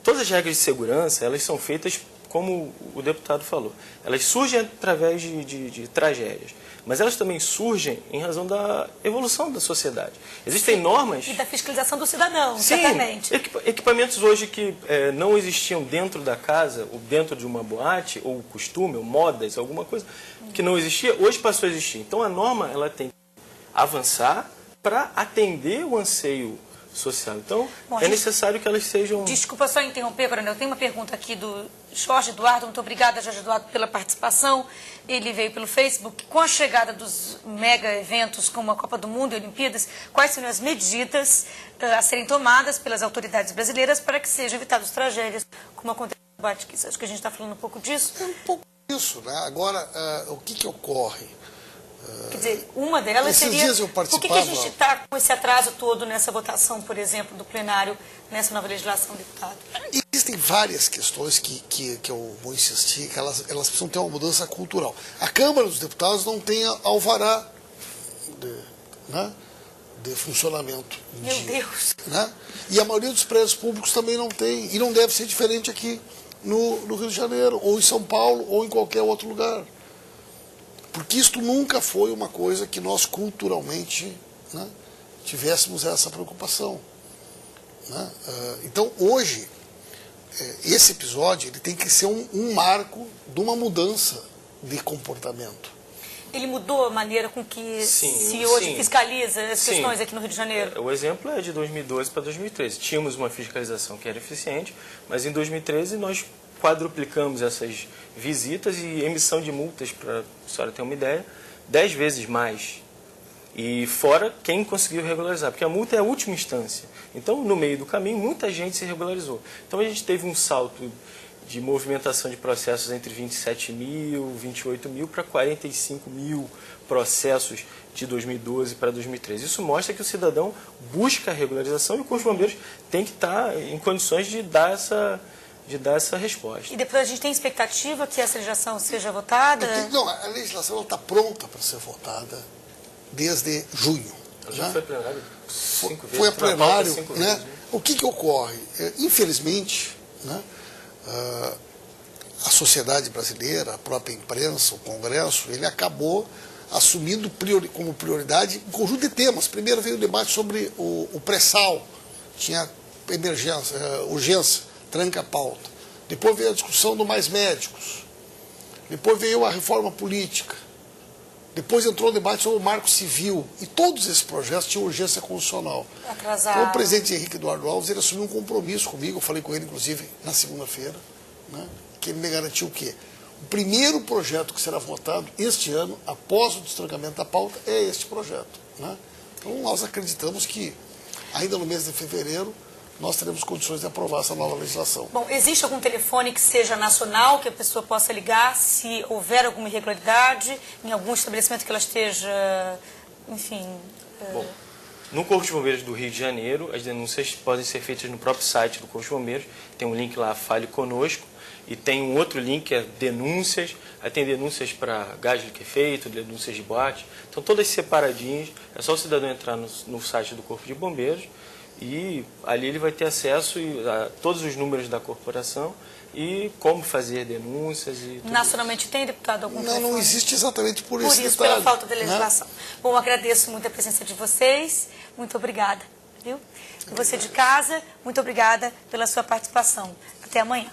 todas as regras de segurança, elas são feitas, como o deputado falou, elas surgem através de tragédias, mas elas também surgem em razão da evolução da sociedade. Existem normas... E da fiscalização do cidadão, sim, exatamente. Equipamentos hoje que não existiam dentro da casa, ou dentro de uma boate, ou costume, ou modas, alguma coisa que não existia, hoje passou a existir. Então a norma ela tem que avançar para atender o anseio social. Então, é necessário que elas sejam... Desculpa só interromper, Coronel. Tem uma pergunta aqui do Jorge Eduardo. Muito obrigada, Jorge Eduardo, pela participação. Ele veio pelo Facebook. Com a chegada dos mega eventos como a Copa do Mundo e Olimpíadas, quais seriam as medidas a serem tomadas pelas autoridades brasileiras para que sejam evitadas tragédias como aconteceu no Batquim? Acho que a gente está falando um pouco disso. É um pouco disso, né? Agora, o que ocorre? Quer dizer, uma delas seria... Dias eu participava... Por que a gente está com esse atraso todo nessa votação, por exemplo, do plenário, nessa nova legislação, deputado? Existem várias questões que eu vou insistir, que elas precisam ter uma mudança cultural. A Câmara dos Deputados não tem alvará de funcionamento. Meu Deus! Né? E a maioria dos prédios públicos também não tem, e não deve ser diferente aqui no Rio de Janeiro, ou em São Paulo, ou em qualquer outro lugar. Porque isto nunca foi uma coisa que nós culturalmente, né, tivéssemos essa preocupação. Né? Então, hoje, esse episódio ele tem que ser um marco de uma mudança de comportamento. Ele mudou a maneira com que se hoje fiscaliza as questões aqui no Rio de Janeiro? O exemplo é de 2012 para 2013. Tínhamos uma fiscalização que era eficiente, mas em 2013 nós quadruplicamos essas visitas e emissão de multas, para a senhora ter uma ideia, 10 vezes mais. E fora quem conseguiu regularizar, porque a multa é a última instância. Então, no meio do caminho, muita gente se regularizou. Então, a gente teve um salto de movimentação de processos entre 27 mil, 28 mil para 45 mil processos de 2012 para 2013. Isso mostra que o cidadão busca a regularização e o Corpo de Bombeiros tem que estar em condições de dar essa resposta. E depois a gente tem expectativa que essa legislação seja votada? Não, a legislação está pronta para ser votada desde junho. Já foi plenário 5 vezes. Foi a plenário, né? Vezes. O que ocorre? Infelizmente, né, a sociedade brasileira, a própria imprensa, o Congresso, ele acabou assumindo como prioridade um conjunto de temas. Primeiro veio o debate sobre o pré-sal, tinha emergência, urgência, tranca a pauta. Depois veio a discussão do mais médicos. Depois veio a reforma política. Depois entrou o debate sobre o marco civil. E todos esses projetos tinham urgência constitucional. Atrasado. Então o presidente Henrique Eduardo Alves ele assumiu um compromisso comigo, eu falei com ele inclusive na segunda-feira, né, que ele me garantiu o quê? O primeiro projeto que será votado este ano, após o destrancamento da pauta, é este projeto. Né? Então nós acreditamos que ainda no mês de fevereiro nós teremos condições de aprovar essa nova legislação. Bom, existe algum telefone que seja nacional, que a pessoa possa ligar se houver alguma irregularidade em algum estabelecimento que ela esteja, enfim... Bom, no Corpo de Bombeiros do Rio de Janeiro, as denúncias podem ser feitas no próprio site do Corpo de Bombeiros, tem um link lá, Fale Conosco, e tem um outro link que é denúncias, aí tem denúncias para gás liquefeito, denúncias de boate, então todas separadinhas, é só o cidadão entrar no site do Corpo de Bombeiros, e ali ele vai ter acesso a todos os números da corporação e como fazer denúncias e tudo. Nacionalmente tem, deputado, algum telefone? Não existe exatamente por isso detalhe, pela falta de legislação. Né? Bom, agradeço muito a presença de vocês, muito obrigada. Viu? E você de casa, muito obrigada pela sua participação. Até amanhã.